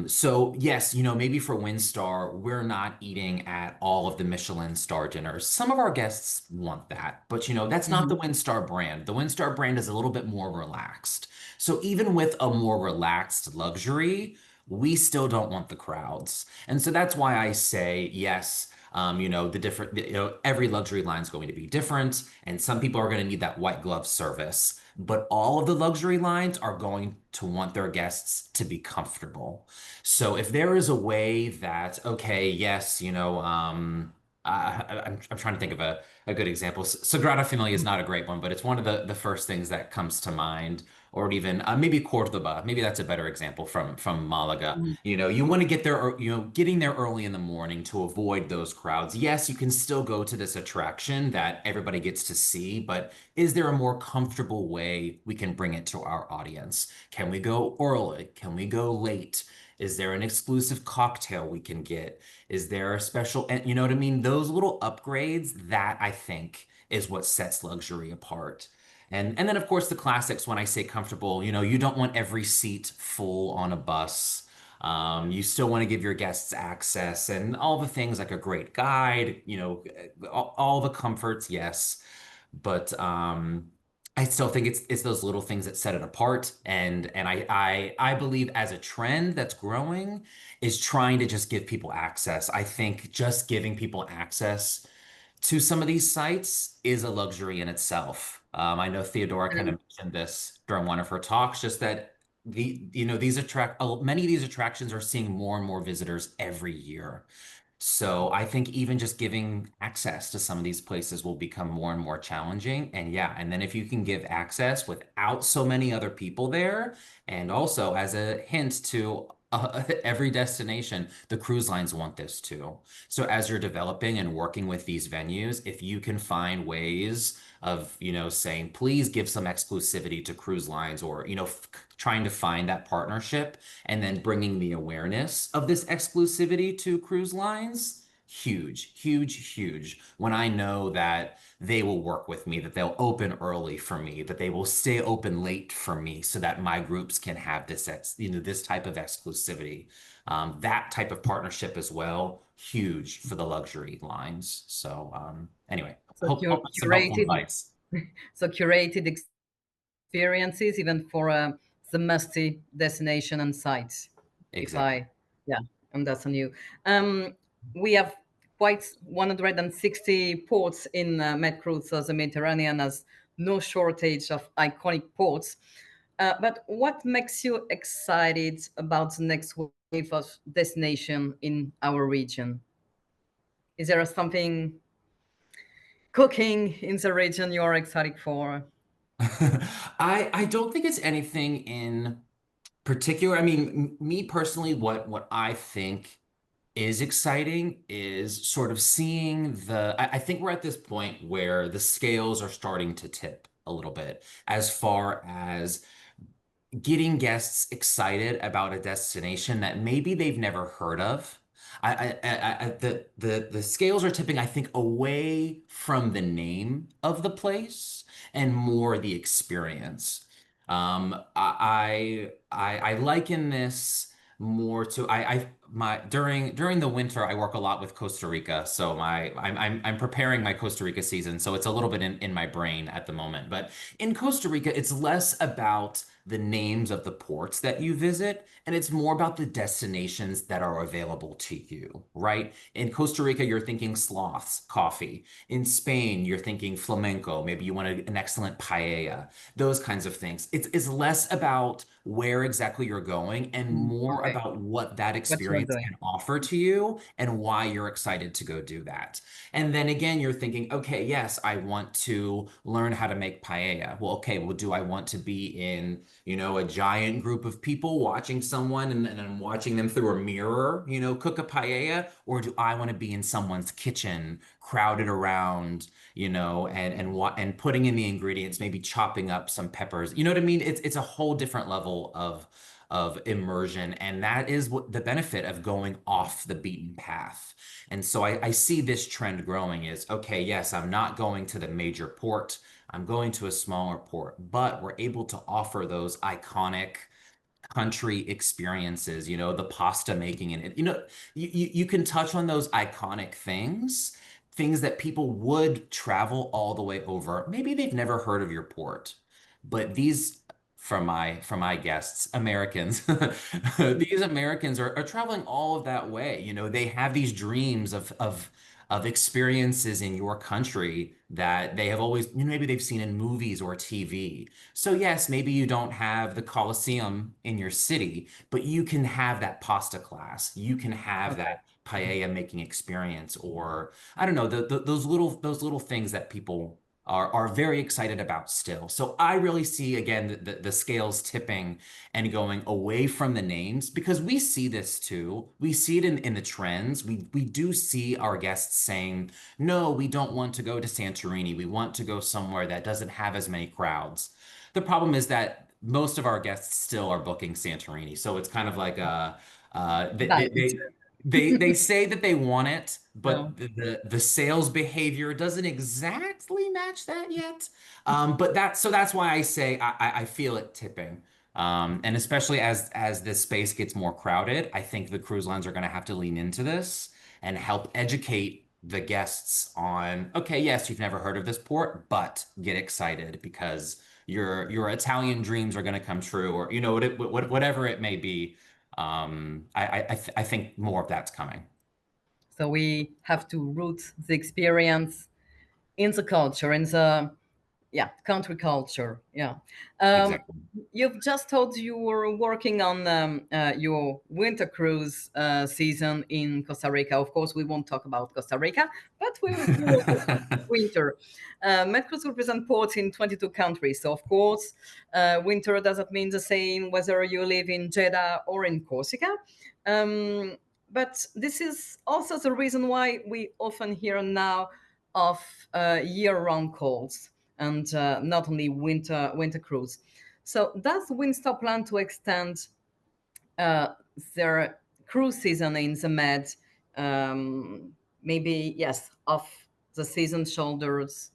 So yes, maybe for Windstar, we're not eating at all of the Michelin star dinners. Some of our guests want that, but that's not the Mhm. Windstar brand. The Windstar brand is a little bit more relaxed. So even with a more relaxed luxury, we still don't want the crowds. And so that's why I say yes. The different, every luxury line is going to be different, and some people are going to need that white glove service. But all of the luxury lines are going to want their guests to be comfortable. So if there is a way that, okay, yes, I'm trying to think of a good example. Sagrada Familia is not a great one, but it's one of the first things that comes to mind. Or even maybe Cordoba. Maybe that's a better example from Malaga. Mhm. You want to get there, getting there early in the morning to avoid those crowds. Yes, you can still go to this attraction that everybody gets to see, but is there a more comfortable way we can bring it to our audience? Can we go early? Can we go late? Is there an exclusive cocktail we can get? Is there a special, and you know what I mean? Those little upgrades, that I think is what sets luxury apart. And then of course the classics, when I say comfortable, you don't want every seat full on a bus. You still want to give your guests access and all the things like a great guide, all the comforts, yes. But I still think it's those little things that set it apart. And I believe as a trend that's growing is trying to just give people access. I think just giving people access to some of these sites is a luxury in itself. I know Theodora kind And of mentioned this during one of her talks, just that many of these attractions are seeing more and more visitors every year. So I think even just giving access to some of these places will become more and more challenging. And yeah, and then if you can give access without so many other people there, and also as a hint to every destination, the cruise lines want this too. So as you're developing and working with these venues, if you can find ways of, saying, please give some exclusivity to cruise lines, or, trying to find that partnership and then bringing the awareness of this exclusivity to cruise lines, huge, huge, huge. When I know that they will work with me, that they'll open early for me, that they will stay open late for me so that my groups can have this type of exclusivity. That type of partnership as well, huge for the luxury lines. So anyway, So hope some helpful advice. So curated experiences, even for the musty destination and sites. Exactly. Yeah, and that's on you. We have quite 160 ports in MedCruise, so the Mediterranean has no shortage of iconic ports. But what makes you excited about the next wave of destination in our region? Is there something cooking in the region you are excited for? I don't think it's anything in particular. I mean, me personally, what I think is exciting is sort of seeing I think we're at this point where the scales are starting to tip a little bit as far as getting guests excited about a destination that maybe they've never heard of. The scales are tipping, I think, away from the name of the place and more the experience. I liken this more to I my during the winter I work a lot with Costa Rica, so I'm preparing my Costa Rica season, so it's a little bit in my brain at the moment. But in Costa Rica, it's less about the names of the ports that you visit, and it's more about the destinations that are available to you, right? In Costa Rica, you're thinking sloths, coffee. In Spain, you're thinking flamenco. Maybe you want an excellent paella, those kinds of things. It's less about where exactly you're going and more Okay, about what that what you are experience doing. can offer to you and why you're excited to go do that. And then again, you're thinking, okay, yes, I want to learn how to make paella. Well, okay, well, do I want to be in, a giant group of people watching someone and I'm watching them through a mirror, cook a paella? Or do I want to be in someone's kitchen, crowded around, and putting in the ingredients, maybe chopping up some peppers? You know what I mean? It's a whole different level of immersion, and that is what the benefit of going off the beaten path. And so I see this trend growing is, okay, yes, I'm not going to the major port. I'm going to a smaller port, but we're able to offer those iconic country experiences, the pasta making in it. You can touch on those iconic things that people would travel all the way over. Maybe they've never heard of your port, but these from my guests, Americans, these Americans are traveling all of that way. They have these dreams of experiences in your country that they have always, maybe they've seen in movies or TV. So yes, maybe you don't have the Colosseum in your city, but you can have that pasta class. You can have Okay. that paella making experience, or I don't know, those little things that people are very excited about still. So I really see again the scales tipping and going away from the names, because we see this too. We see it in the trends. We do see our guests saying, no, we don't want to go to Santorini. We want to go somewhere that doesn't have as many crowds. The problem is that most of our guests still are booking Santorini. So it's kind of like they, they, Balance. they they say that they want it, No. but the sales behavior doesn't exactly match that yet. But that's why I say I feel it tipping. And especially as this space gets more crowded, I think the cruise lines are going to have to lean into this and help educate the guests on, okay, yes, you've never heard of this port, but get excited because your Italian dreams are going to come true, or whatever it may be. I think more of that's coming. So we have to root the experience in the culture, in the yeah, country culture. Yeah. Um, Exactly. you've just told you were working on your winter cruise season in Costa Rica. Of course, we won't talk about Costa Rica, but we will talk about winter. MedCruise represent ports in 22 countries. So, of course, winter doesn't mean the same whether you live in Jeddah or in Corsica. Um, but this is also the reason why we often hear now of year-round calls and not only winter cruise. So does Windstar plan to extend uh, their cruise season in the Med? Maybe yes, off the season shoulders.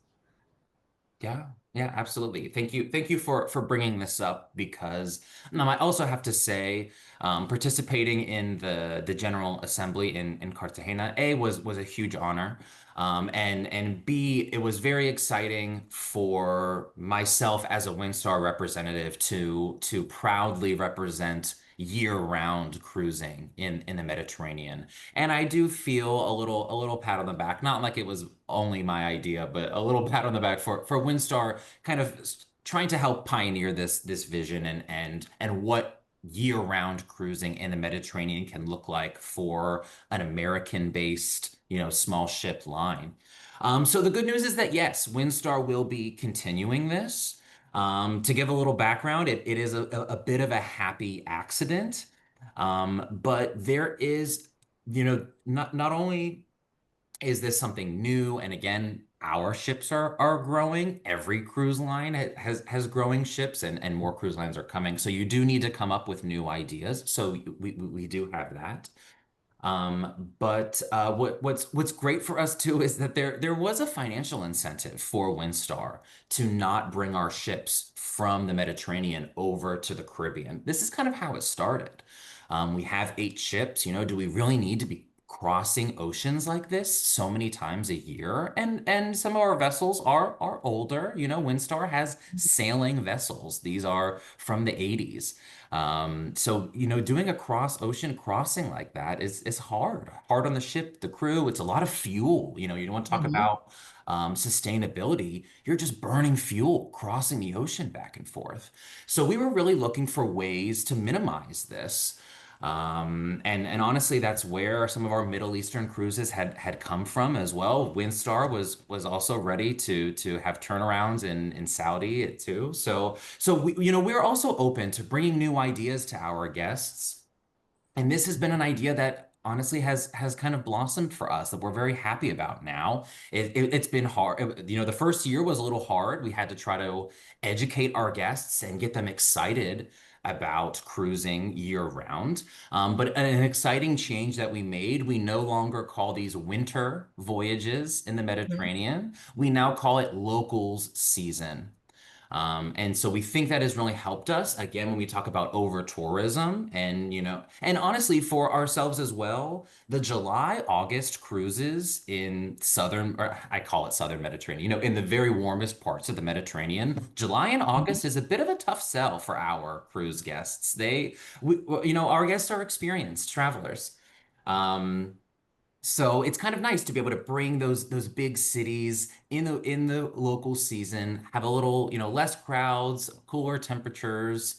Yeah, yeah, absolutely. Thank you for bringing this up because I also have to say, participating in the General Assembly in Cartagena, was a huge honor, and B, it was very exciting for myself as a Windstar representative to proudly represent year-round cruising in the Mediterranean. And I do feel a little pat on the back, not like it was only my idea, but a little pat on the back for Windstar kind of trying to help pioneer this vision and what year-round cruising in the Mediterranean can look like for an American-based, small ship line. So the good news is that yes, Windstar will be continuing this. To give a little background, it is a bit of a happy accident. But there is, not only is this something new, and again, our ships are growing. Every cruise line has growing ships, and more cruise lines are coming. So you do need to come up with new ideas. So we do have that. But what's great for us too is that there was a financial incentive for Windstar to not bring our ships from the Mediterranean over to the Caribbean. This is kind of how it started. We have 8 ships. Do we really need to be crossing oceans like this so many times a year? And some of our vessels are older. Windstar has sailing vessels. These are from the 80s. So, doing a ocean crossing like that is hard on the ship, the crew. It's a lot of fuel. You don't want to talk Mhm. about sustainability. You're just burning fuel crossing the ocean back and forth. So we were really looking for ways to minimize this. And honestly, that's where some of our Middle Eastern cruises had come from as well. Windstar was also ready to have turnarounds in Saudi too. So we're also open to bringing new ideas to our guests. And this has been an idea that honestly has kind of blossomed for us that we're very happy about now. It's been hard. The first year was a little hard. We had to try to educate our guests and get them excited about cruising year round. But an exciting change that we made, we no longer call these winter voyages in the Mediterranean. We now call it locals season. And so we think that has really helped us again when we talk about over tourism and honestly for ourselves as well, the July, August cruises in southern, or I call it southern Mediterranean, in the very warmest parts of the Mediterranean, July and August is a bit of a tough sell for our cruise guests. Our guests are experienced travelers. Um, so it's kind of nice to be able to bring those big cities in the local season, have a little, less crowds, cooler temperatures.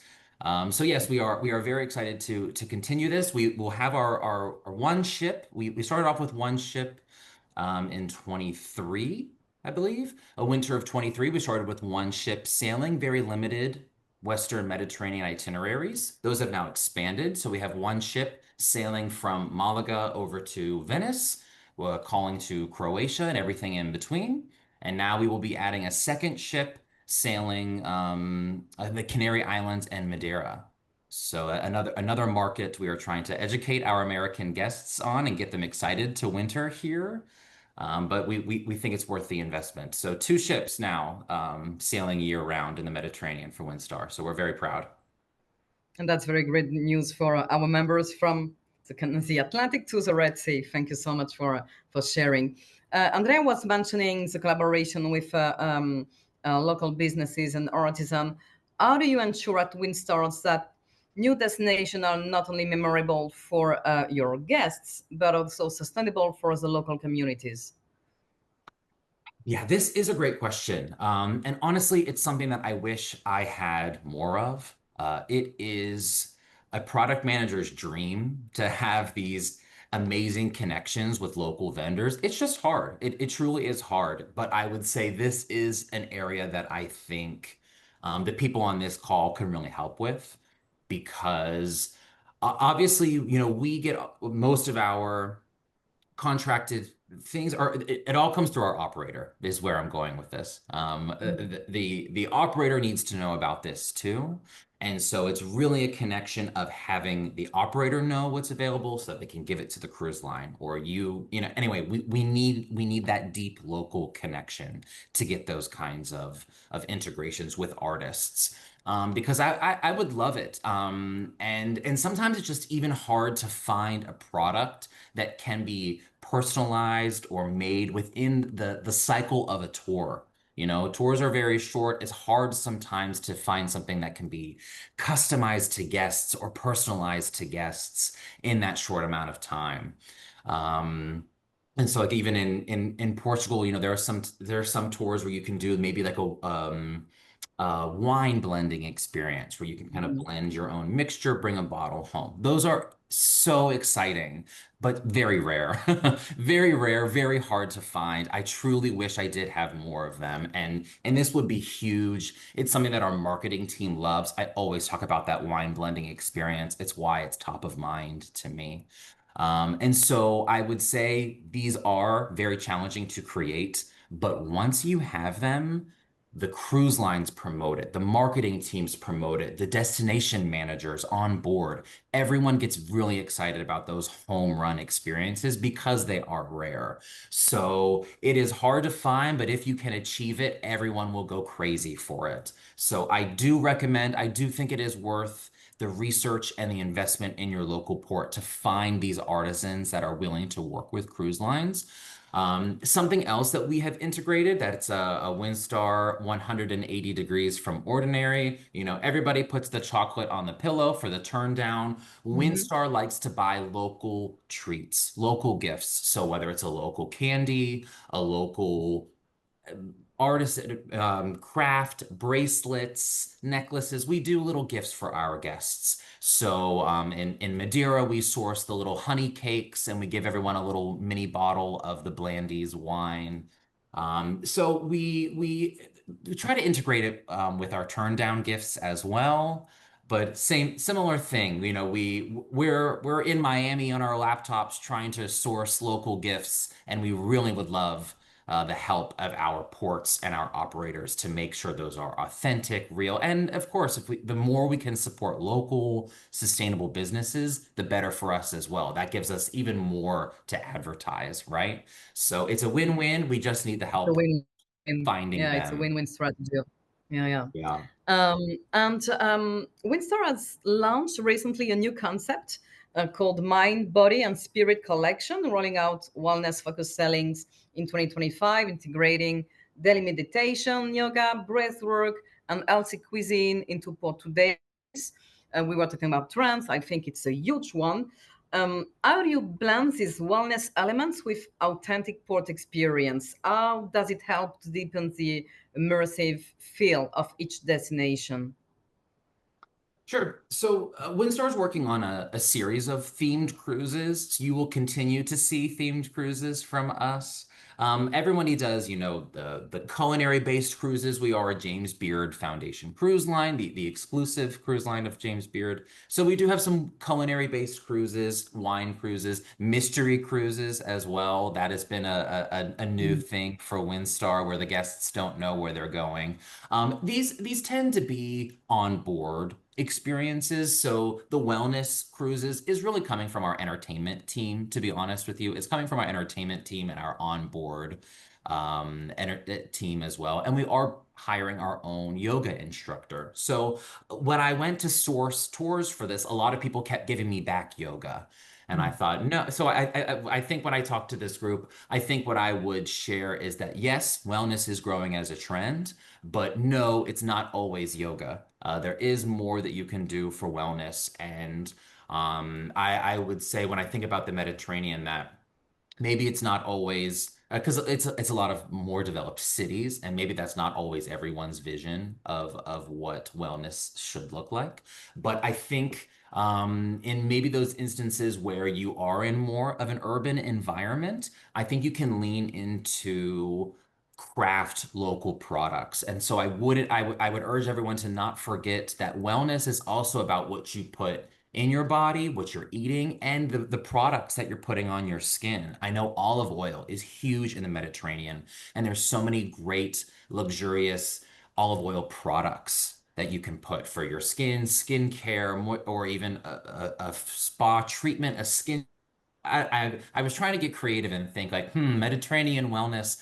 So yes, we are very excited to continue this. We will have our one ship. We started off with one ship in 23, I believe. A winter of 23, we started with one ship sailing, very limited Western Mediterranean itineraries. Those have now expanded. So we have one ship sailing from Malaga over to Venice, calling to Croatia and everything in between. And now we will be adding a second ship sailing the Canary Islands and Madeira. So another market we are trying to educate our American guests on and get them excited to winter here. But we think it's worth the investment. So 2 ships now sailing year round in the Mediterranean for Windstar. So we're very proud. And that's very great news for our members from the Atlantic to the Red Sea. Thank you so much for sharing. Andrea was mentioning the collaboration with local businesses and artisans. How do you ensure at Windstars that new destinations are not only memorable for your guests, but also sustainable for the local communities? Yeah, this is a great question. And honestly, it's something that I wish I had more of. It is a product manager's dream to have these amazing connections with local vendors. It's just hard. It truly is hard. But I would say this is an area that I think the people on this call can really help with because obviously, we get most of our contracted things are it all comes through our operator is where I'm going with this. The operator needs to know about this too. And so it's really a connection of having the operator know what's available so that they can give it to the cruise line or anyway, we need that deep local connection to get those kinds of integrations with artists. Because I would love it. And sometimes it's just even hard to find a product that can be personalized or made within the cycle of a tour. Tours are very short. It's hard sometimes to find something that can be customized to guests or personalized to guests in that short amount of time. Um, and so like even in Portugal, there are some tours where you can do maybe like a wine blending experience where you can kind of Mhm. blend your own mixture, bring a bottle home. Those are so exciting, but very rare. Very rare, very hard to find. I truly wish I did have more of them. And this would be huge. It's something that our marketing team loves. I always talk about that wine blending experience. It's why it's top of mind to me. And so I would say these are very challenging to create, but once you have them, the cruise lines promote it, the marketing teams promote it, the destination managers on board. Everyone gets really excited about those home run experiences because they are rare. So it is hard to find, but if you can achieve it, everyone will go crazy for it. So I do think it is worth the research and the investment in your local port to find these artisans that are willing to work with cruise lines. Something else that we have integrated that's a Windstar 180 degrees from ordinary. Everybody puts the chocolate on the pillow for the turn down. Mhm. Windstar likes to buy local treats, local gifts. So whether it's a local candy, a local artist craft bracelets, necklaces. We do little gifts for our guests. So in Madeira, we source the little honey cakes and we give everyone a little mini bottle of the Blandies wine. So we try to integrate it with our turn down gifts as well. But similar thing, we're in Miami on our laptops trying to source local gifts, and we really would love the help of our ports and our operators to make sure those are authentic, real. And of course, the more we can support local, sustainable businesses, the better for us as well. That gives us even more to advertise, right? So it's a win-win. We just need the It's a help win-win. finding Yeah, it's a them. win-win strategy. Yeah, yeah. Yeah. And Windstar has launched recently a new concept called Mind, Body, and Spirit Collection, rolling out wellness-focused sellings in 2025, integrating daily meditation, yoga, breathwork, and healthy cuisine into Portuguese. We were talking about trance. I think it's a huge one. How do you blend these wellness elements with authentic port experience? How does it help to deepen the immersive feel of each destination? Sure. So Windstar's working on a series of themed cruises. So you will continue to see themed cruises from us. Everyone he does, the culinary-based cruises. We are a James Beard Foundation cruise line, the exclusive cruise line of James Beard. So we do have some culinary-based cruises, wine cruises, mystery cruises as well. That has been a new Mm. thing for Windstar where the guests don't know where they're going. These tend to be on board experiences. So the wellness cruises is really coming from our entertainment team, to be honest with you. It's coming from our entertainment team and our onboard team as well. And we are hiring our own yoga instructor. So when I went to source tours for this, a lot of people kept giving me back yoga. And I thought, no. So I think when I talked to this group, I think what I would share is that yes, wellness is growing as a trend, but no, it's not always yoga. There is more that you can do for wellness. And I would say when I think about the Mediterranean, that maybe it's not always because it's a lot of more developed cities, and maybe that's not always everyone's vision of what wellness should look like. But I think in maybe those instances where you are in more of an urban environment, I think you can lean into craft local products. And so I would urge everyone to not forget that wellness is also about what you put in your body, what you're eating, and the products that you're putting on your skin. I know olive oil is huge in the Mediterranean, and there's so many great, luxurious olive oil products that you can put for your skin, skincare, or even a spa treatment, a skin. I was trying to get creative and think like, Mediterranean wellness.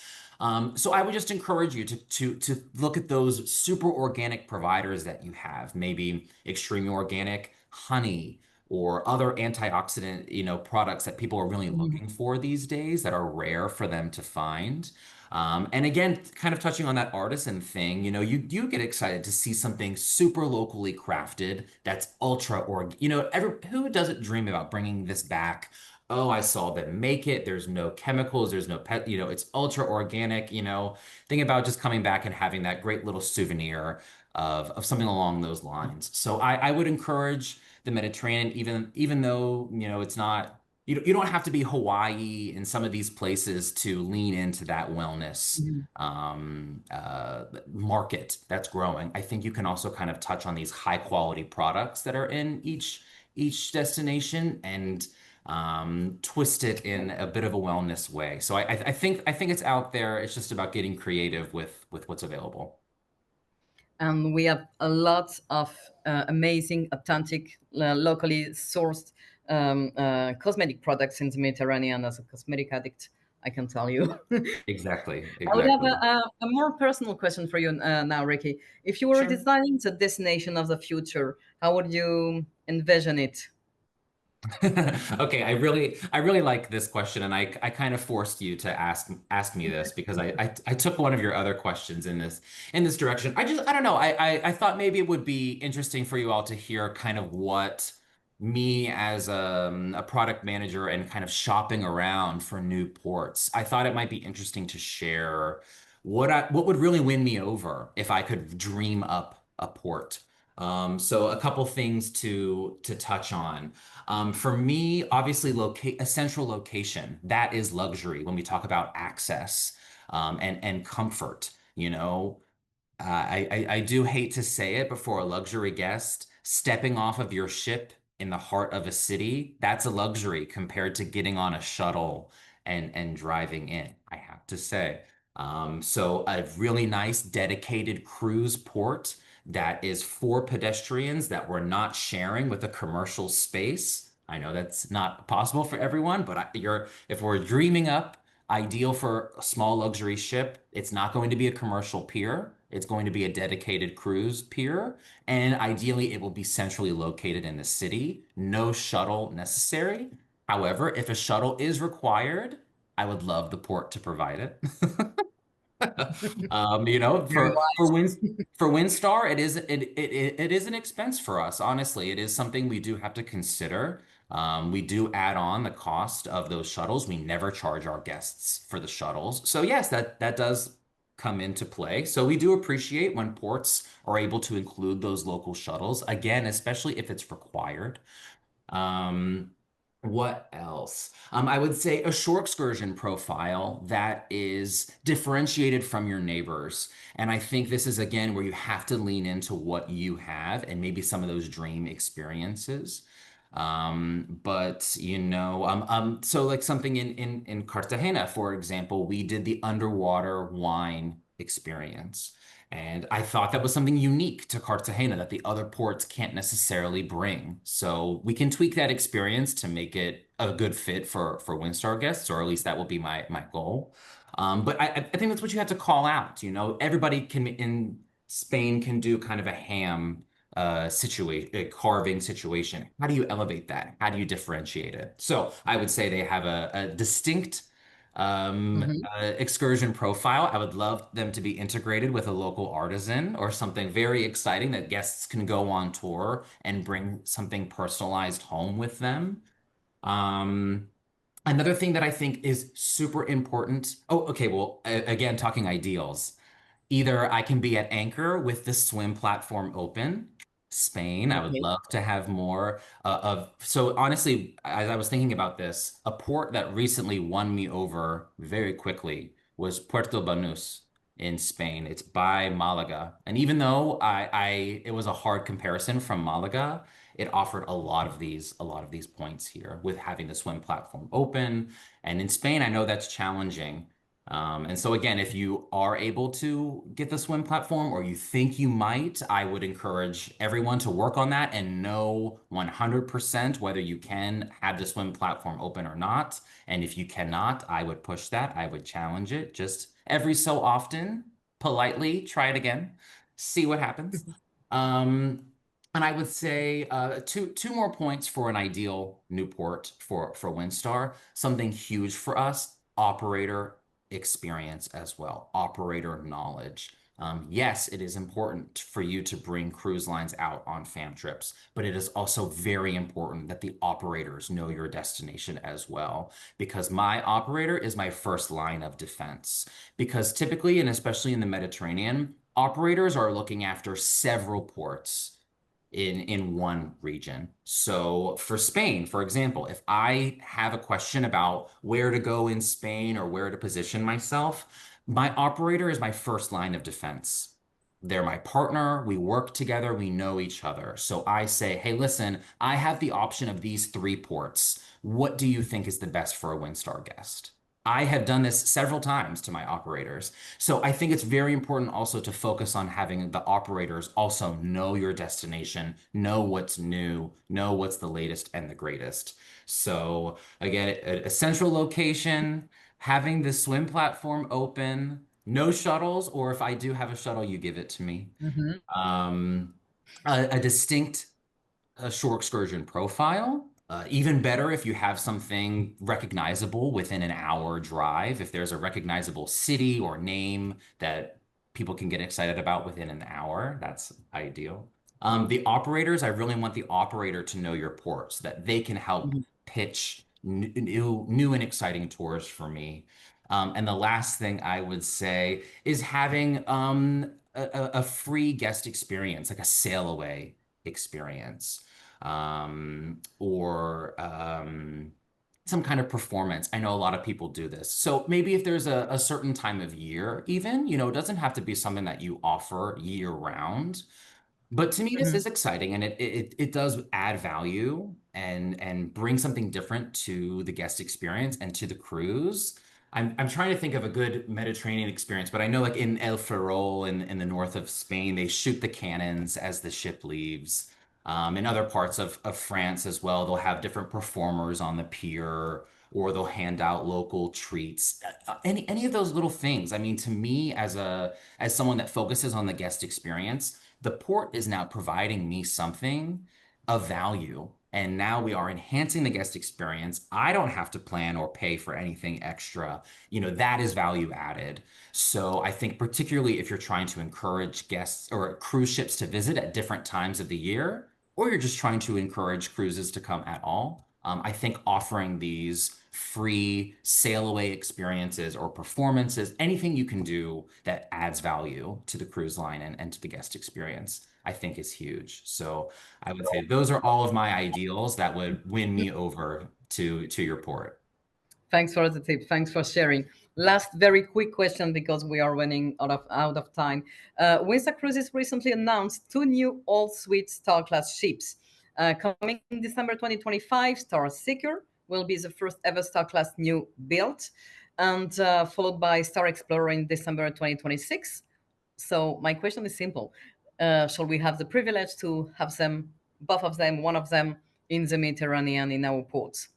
So I would just encourage you to look at those super organic providers that you have, maybe extremely organic honey or other antioxidant, products that people are really Mhm. looking for these days that are rare for them to find. And again, kind of touching on that artisan thing, you get excited to see something super locally crafted that's who doesn't dream about bringing this back? Oh, I saw them make it. There's no chemicals, there's no pet, it's ultra organic, Think about just coming back and having that great little souvenir of something along those lines. So I would encourage the Mediterranean, even though, it's not, you don't have to be Hawaii in some of these places to lean into that wellness Mhm. market that's growing. I think you can also kind of touch on these high quality products that are in each destination and twist it in a bit of a wellness way. So I think it's out there. It's just about getting creative with what's available. And we have a lot of amazing, authentic, locally sourced cosmetic products in the Mediterranean. As a cosmetic addict, I can tell you. Exactly, I would have exactly. a more personal question for you now, Ricky. If you were Sure. designing the destination of the future, how would you envision it? Okay, I really like this question, and I kind of forced you to ask me this because I took one of your other questions in this direction. I don't know. I thought maybe it would be interesting for you all to hear kind of what me as a product manager and kind of shopping around for new ports. I thought it might be interesting to share what would really win me over if I could dream up a port. So a couple things to touch on. For me, obviously, a central location, that is luxury when we talk about access, and comfort. I do hate to say it, but for a luxury guest, stepping off of your ship in the heart of a city, that's a luxury compared to getting on a shuttle and driving in, I have to say. So a really nice dedicated cruise port that is for pedestrians that we're not sharing with a commercial space. I know that's not possible for everyone, but if we're dreaming up ideal for a small luxury ship. It's not going to be a commercial pier. It's going to be a dedicated cruise pier. And ideally, it will be centrally located in the city. No shuttle necessary. However, if a shuttle is required, I would love the port to provide it. Very For Windstar, it is an expense for us. Honestly, it is something we do have to consider. We do add on the cost of those shuttles. We never charge our guests for the shuttles. So yes, that does come into play. So we do appreciate when ports are able to include those local shuttles. Again, especially if it's required. Um, what else? I would say a shore excursion profile that is differentiated from your neighbors. And I think this is again where you have to lean into what you have and maybe some of those dream experiences. But so like something in Cartagena, for example, we did the underwater wine experience. And I thought that was something unique to Cartagena that the other ports can't necessarily bring. So we can tweak that experience to make it a good fit for Windstar guests, or at least that will be my goal. But I think that's what you have to call out. Everybody in Spain can do kind of a ham situation, a carving situation. How do you elevate that? How do you differentiate it? So I would say they have a distinct wise. excursion profile. I would love them to be integrated with a local artisan or something very exciting that guests can go on tour and bring something personalized home with them. Um, Another thing that I think is super important. Oh, okay. Well, again, talking ideals. Either I can be at anchor with the swim platform open. Spain, I would Okay. love to have more of. So honestly, as I was thinking about this, a port that recently won me over very quickly was Puerto Banús in Spain. It's by Malaga. And even though it was a hard comparison from Malaga, it offered a lot of these points here with having the swim platform open. And in Spain, I know that's challenging. And so again, if you are able to get the swim platform or you think you might, I would encourage everyone to work on that and know 100% whether you can have the swim platform open or not. And if you cannot, I would push that. I would challenge it just every so often, politely try it again, see what happens. Um, and I would say two more points for an ideal new port for Windstar. Something huge for us, operator experience as well, operator knowledge. Yes, it is important for you to bring cruise lines out on fam trips, but it is also very important that the operators know your destination as well, because my operator is my first line of defense. Because typically, and especially in the Mediterranean, operators are looking after several ports in one region. So for Spain, for example, if I have a question about where to go in Spain or where to position myself, my operator is my first line of defense. They're my partner. We work together. We know each other. So I say, hey, listen, I have the option of these three ports. What do you think is the best for a Windstar guest? I have done this several times to my operators. So I think it's very important also to focus on having the operators also know your destination, know what's new, know what's the latest and the greatest. So again, a central location, having the swim platform open, no shuttles, or if I do have a shuttle, you give it to me. Mhm. A distinct shore excursion profile. Even better if you have something recognizable within an hour drive. If there's a recognizable city or name that people can get excited about within an hour, that's ideal. The operators, I really want the operator to know your port so that they can help Mhm. pitch new and exciting tours for me. And the last thing I would say is having a free guest experience, like a sail away experience or some kind of performance. I know a lot of people do this. So maybe if there's a certain time of year, even, it doesn't have to be something that you offer year round. But to me, this Mhm. is exciting and it does add value and bring something different to the guest experience and to the cruise. I'm trying to think of a good Mediterranean experience, but I know like in El Ferrol in the north of Spain, they shoot the cannons as the ship leaves. In other parts of France as well, they'll have different performers on the pier or they'll hand out local treats. Any of those little things. I mean, to me, as someone that focuses on the guest experience, the port is now providing me something of value. And now we are enhancing the guest experience. I don't have to plan or pay for anything extra. That is value added. So I think particularly if you're trying to encourage guests or cruise ships to visit at different times of the year, or you're just trying to encourage cruises to come at all, I think offering these free sail away experiences or performances, anything you can do that adds value to the cruise line and to the guest experience, I think is huge. So I would say those are all of my ideals that would win me over to your port. Thanks for the tip. Thanks for sharing. Last very quick question because we are running out of time. Windsor Cruises recently announced two new all-suite Star Class ships. Coming in December 2025, Star Seeker will be the first ever Star Class new built, and followed by Star Explorer in December 2026. So my question is simple: shall we have the privilege to have them, both of them, one of them, in the Mediterranean in our ports?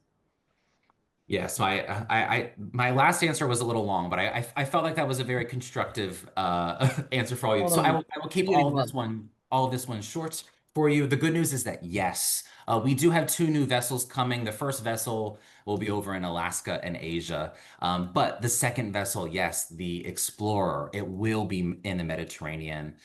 Yes, my last answer was a little long, but I felt like that was a very constructive answer for all you. No, So no, no. I will keep You did well. all of this one short. for you. The good news is that yes, we do have two new vessels coming. The first vessel will be over in Alaska and Asia. But the second vessel, yes, the Explorer, it will be in the Mediterranean.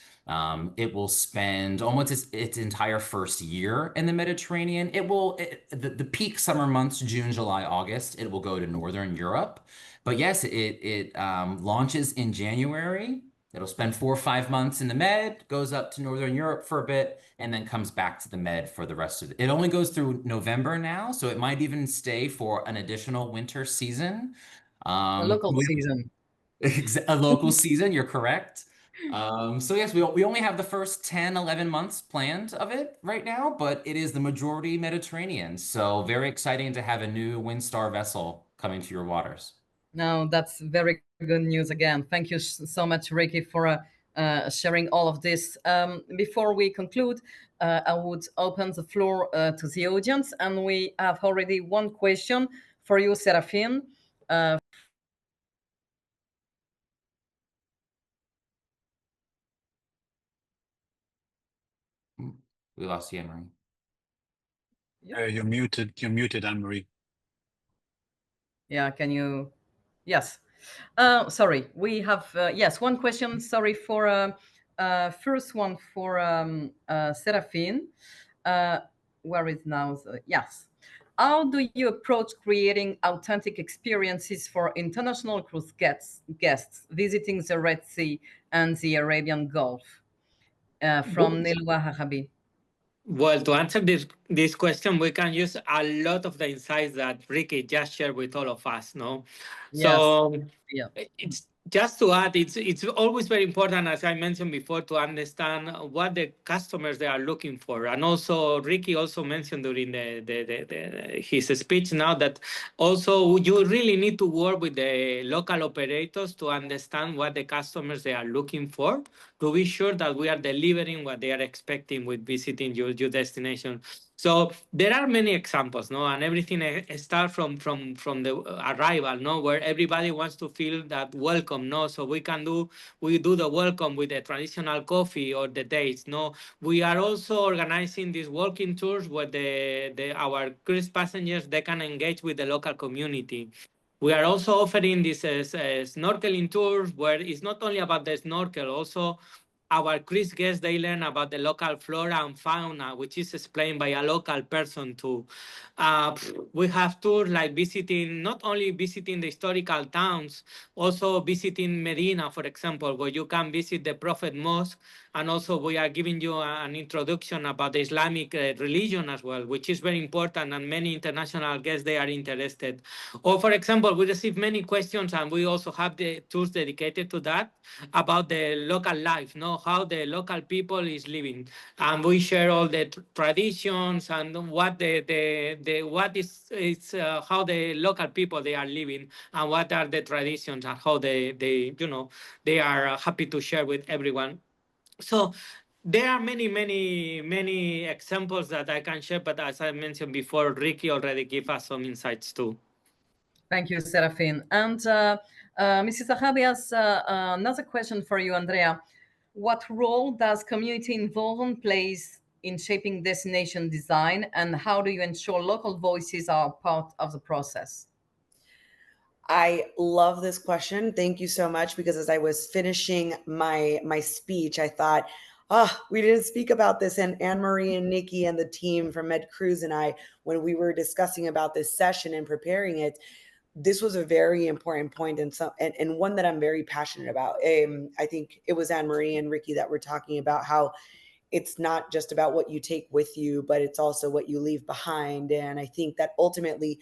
It will spend almost its entire first year in the Mediterranean. The peak summer months, June, July, August, it will go to Northern Europe. But yes, it launches in January. It'll spend 4 or 5 months in the Med, goes up to Northern Europe for a bit, and then comes back to the Med for the rest of it. It only goes through November now, so it might even stay for an additional winter season. A local season. A local season, you're correct. So yes, we only have the first 10, 11 months planned of it right now, but it is the majority Mediterranean. So very exciting to have a new Windstar vessel coming to your waters. No, that's very good news again. Thank you so much, Ricky, for sharing all of this. Before we conclude, I would open the floor to the audience, and we have already one question for you, Serafin. We lost you, Anne-Marie. You're muted. You're muted, Anne-Marie. Yeah, can you? Yes. Sorry, we have, yes, one question. Sorry for first one for Serafin. Where is now? Yes. How do you approach creating authentic experiences for international cruise guests visiting the Red Sea and the Arabian Gulf? From Nilwa Hahabi. Well, to answer this question, we can use a lot of the insights that Ricky just shared with all of us. No, so yeah. It's just to add. It's always very important, as I mentioned before, to understand what the customers they are looking for, and also Ricky also mentioned during his speech now that also you really need to work with the local operators to understand what the customers they are looking for, to be sure that we are delivering what they are expecting with visiting your destination. So there are many examples, no, and everything starts from the arrival, no, where everybody wants to feel that welcome, no. So we do the welcome with the traditional coffee or the dates, no. We are also organizing these walking tours where our cruise passengers they can engage with the local community. We are also offering these snorkeling tours where it's not only about the snorkel, also our cruise guests, they learn about the local flora and fauna, which is explained by a local person too. We have tours like not only visiting the historical towns, also visiting Medina, for example, where you can visit the Prophet Mosque. And also we are giving you an introduction about the Islamic religion as well, which is very important, and many international guests, they are interested. Or for example, we receive many questions, and we also have the tours dedicated to that, about the local life, no, how the local people is living, and we share all the traditions and what how the local people they are living, and what are the traditions, and how they are happy to share with everyone. So there are many examples that I can share, but as I mentioned before, Ricky already gave us some insights too. Thank you, Serafin. And Mrs. Zahabi has another question for you, Andrea. What role does community involvement plays in shaping destination design, and how do you ensure local voices are part of the process? I love this question. Thank you so much, because as I was finishing my speech, I thought, we didn't speak about this. And Anne-Marie and Nikki and the team from MedCruise and I, when we were discussing about this session and preparing it, this was a very important point, and one that I'm very passionate about. I think it was Anne-Marie and Ricky that were talking about how it's not just about what you take with you, but it's also what you leave behind. And I think that ultimately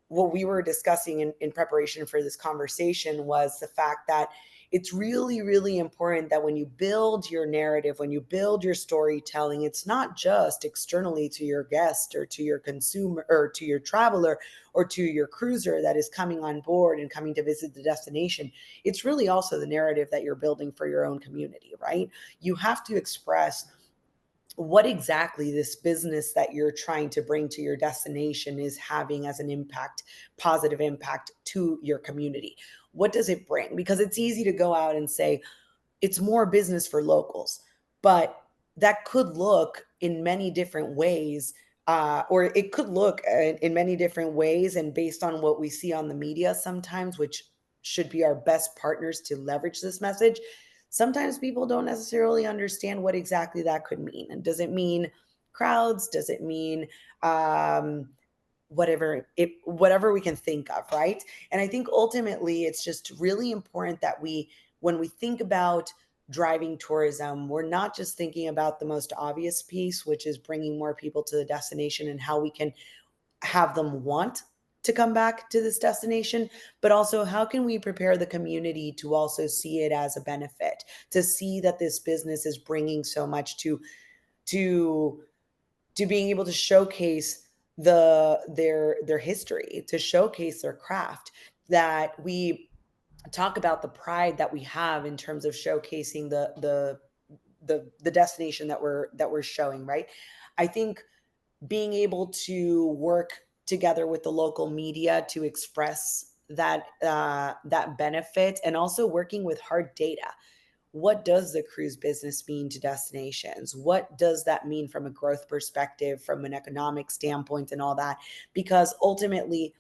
what we were discussing in preparation for this conversation was the fact that it's really, really important that when you build your narrative, when you build your storytelling, it's not just externally to your guest or to your consumer or to your traveler or to your cruiser that is coming on board and coming to visit the destination. It's really also the narrative that you're building for your own community, right? You have to express what exactly this business that you're trying to bring to your destination is having as an impact, positive impact to your community. What does it bring? Because it's easy to go out and say it's more business for locals, but that could look in many different ways, or it could look in many different ways, and based on what we see on the media sometimes, which should be our best partners to leverage this message, sometimes people don't necessarily understand what exactly that could mean. And does it mean crowds? Does it mean whatever we can think of, right? And I think ultimately it's just really important that when we think about driving tourism, we're not just thinking about the most obvious piece, which is bringing more people to the destination and how we can have them want to come back to this destination, but also how can we prepare the community to also see it as a benefit, to see that this business is bringing so much to being able to showcase their history, to showcase their craft, that we talk about the pride that we have in terms of showcasing the destination that we're showing, right? I think being able to work together with the local media to express that benefit, and also working with hard data. What does the cruise business mean to destinations? What does that mean from a growth perspective, from an economic standpoint, and all that? Because ultimately,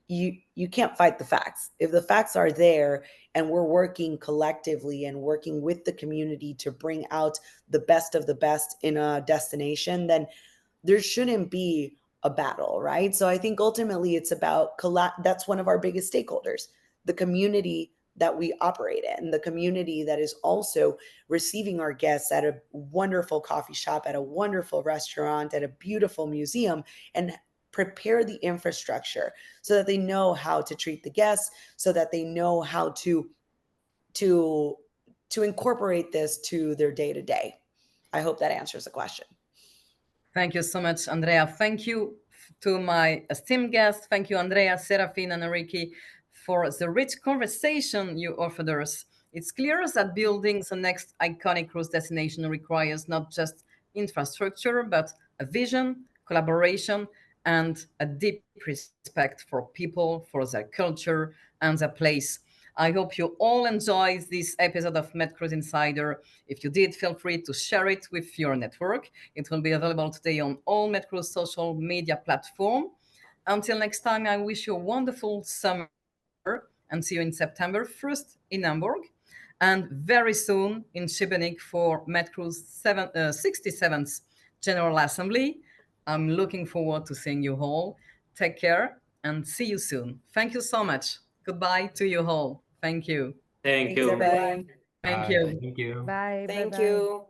you can't fight the facts. If the facts are there and we're working collectively and working with the community to bring out the best of the best in a destination, then there shouldn't be a battle, right? So I think ultimately it's about that's one of our biggest stakeholders, the community that we operate in, the community that is also receiving our guests at a wonderful coffee shop, at a wonderful restaurant, at a beautiful museum, and prepare the infrastructure so that they know how to treat the guests, so that they know how to incorporate this to their day-to-day. I hope that answers the question. Thank you so much, Andrea. Thank you to my esteemed guests. Thank you, Andrea, Serafin, and Enrique, for the rich conversation you offered us. It's clear that building the next iconic cruise destination requires not just infrastructure, but a vision, collaboration, and a deep respect for people, for their culture, and their place. I hope you all enjoyed this episode of MedCruise Insider. If you did, feel free to share it with your network. It will be available today on all MedCruise social media platforms. Until next time, I wish you a wonderful summer and see you in September 1st in Hamburg and very soon in Šibenik for MedCruise 67th General Assembly. I'm looking forward to seeing you all. Take care and see you soon. Thank you so much. Goodbye to you all. Thank you. Thank Thanks, you. everybody. Thank you. Thank you. Bye. Thank Bye-bye. you.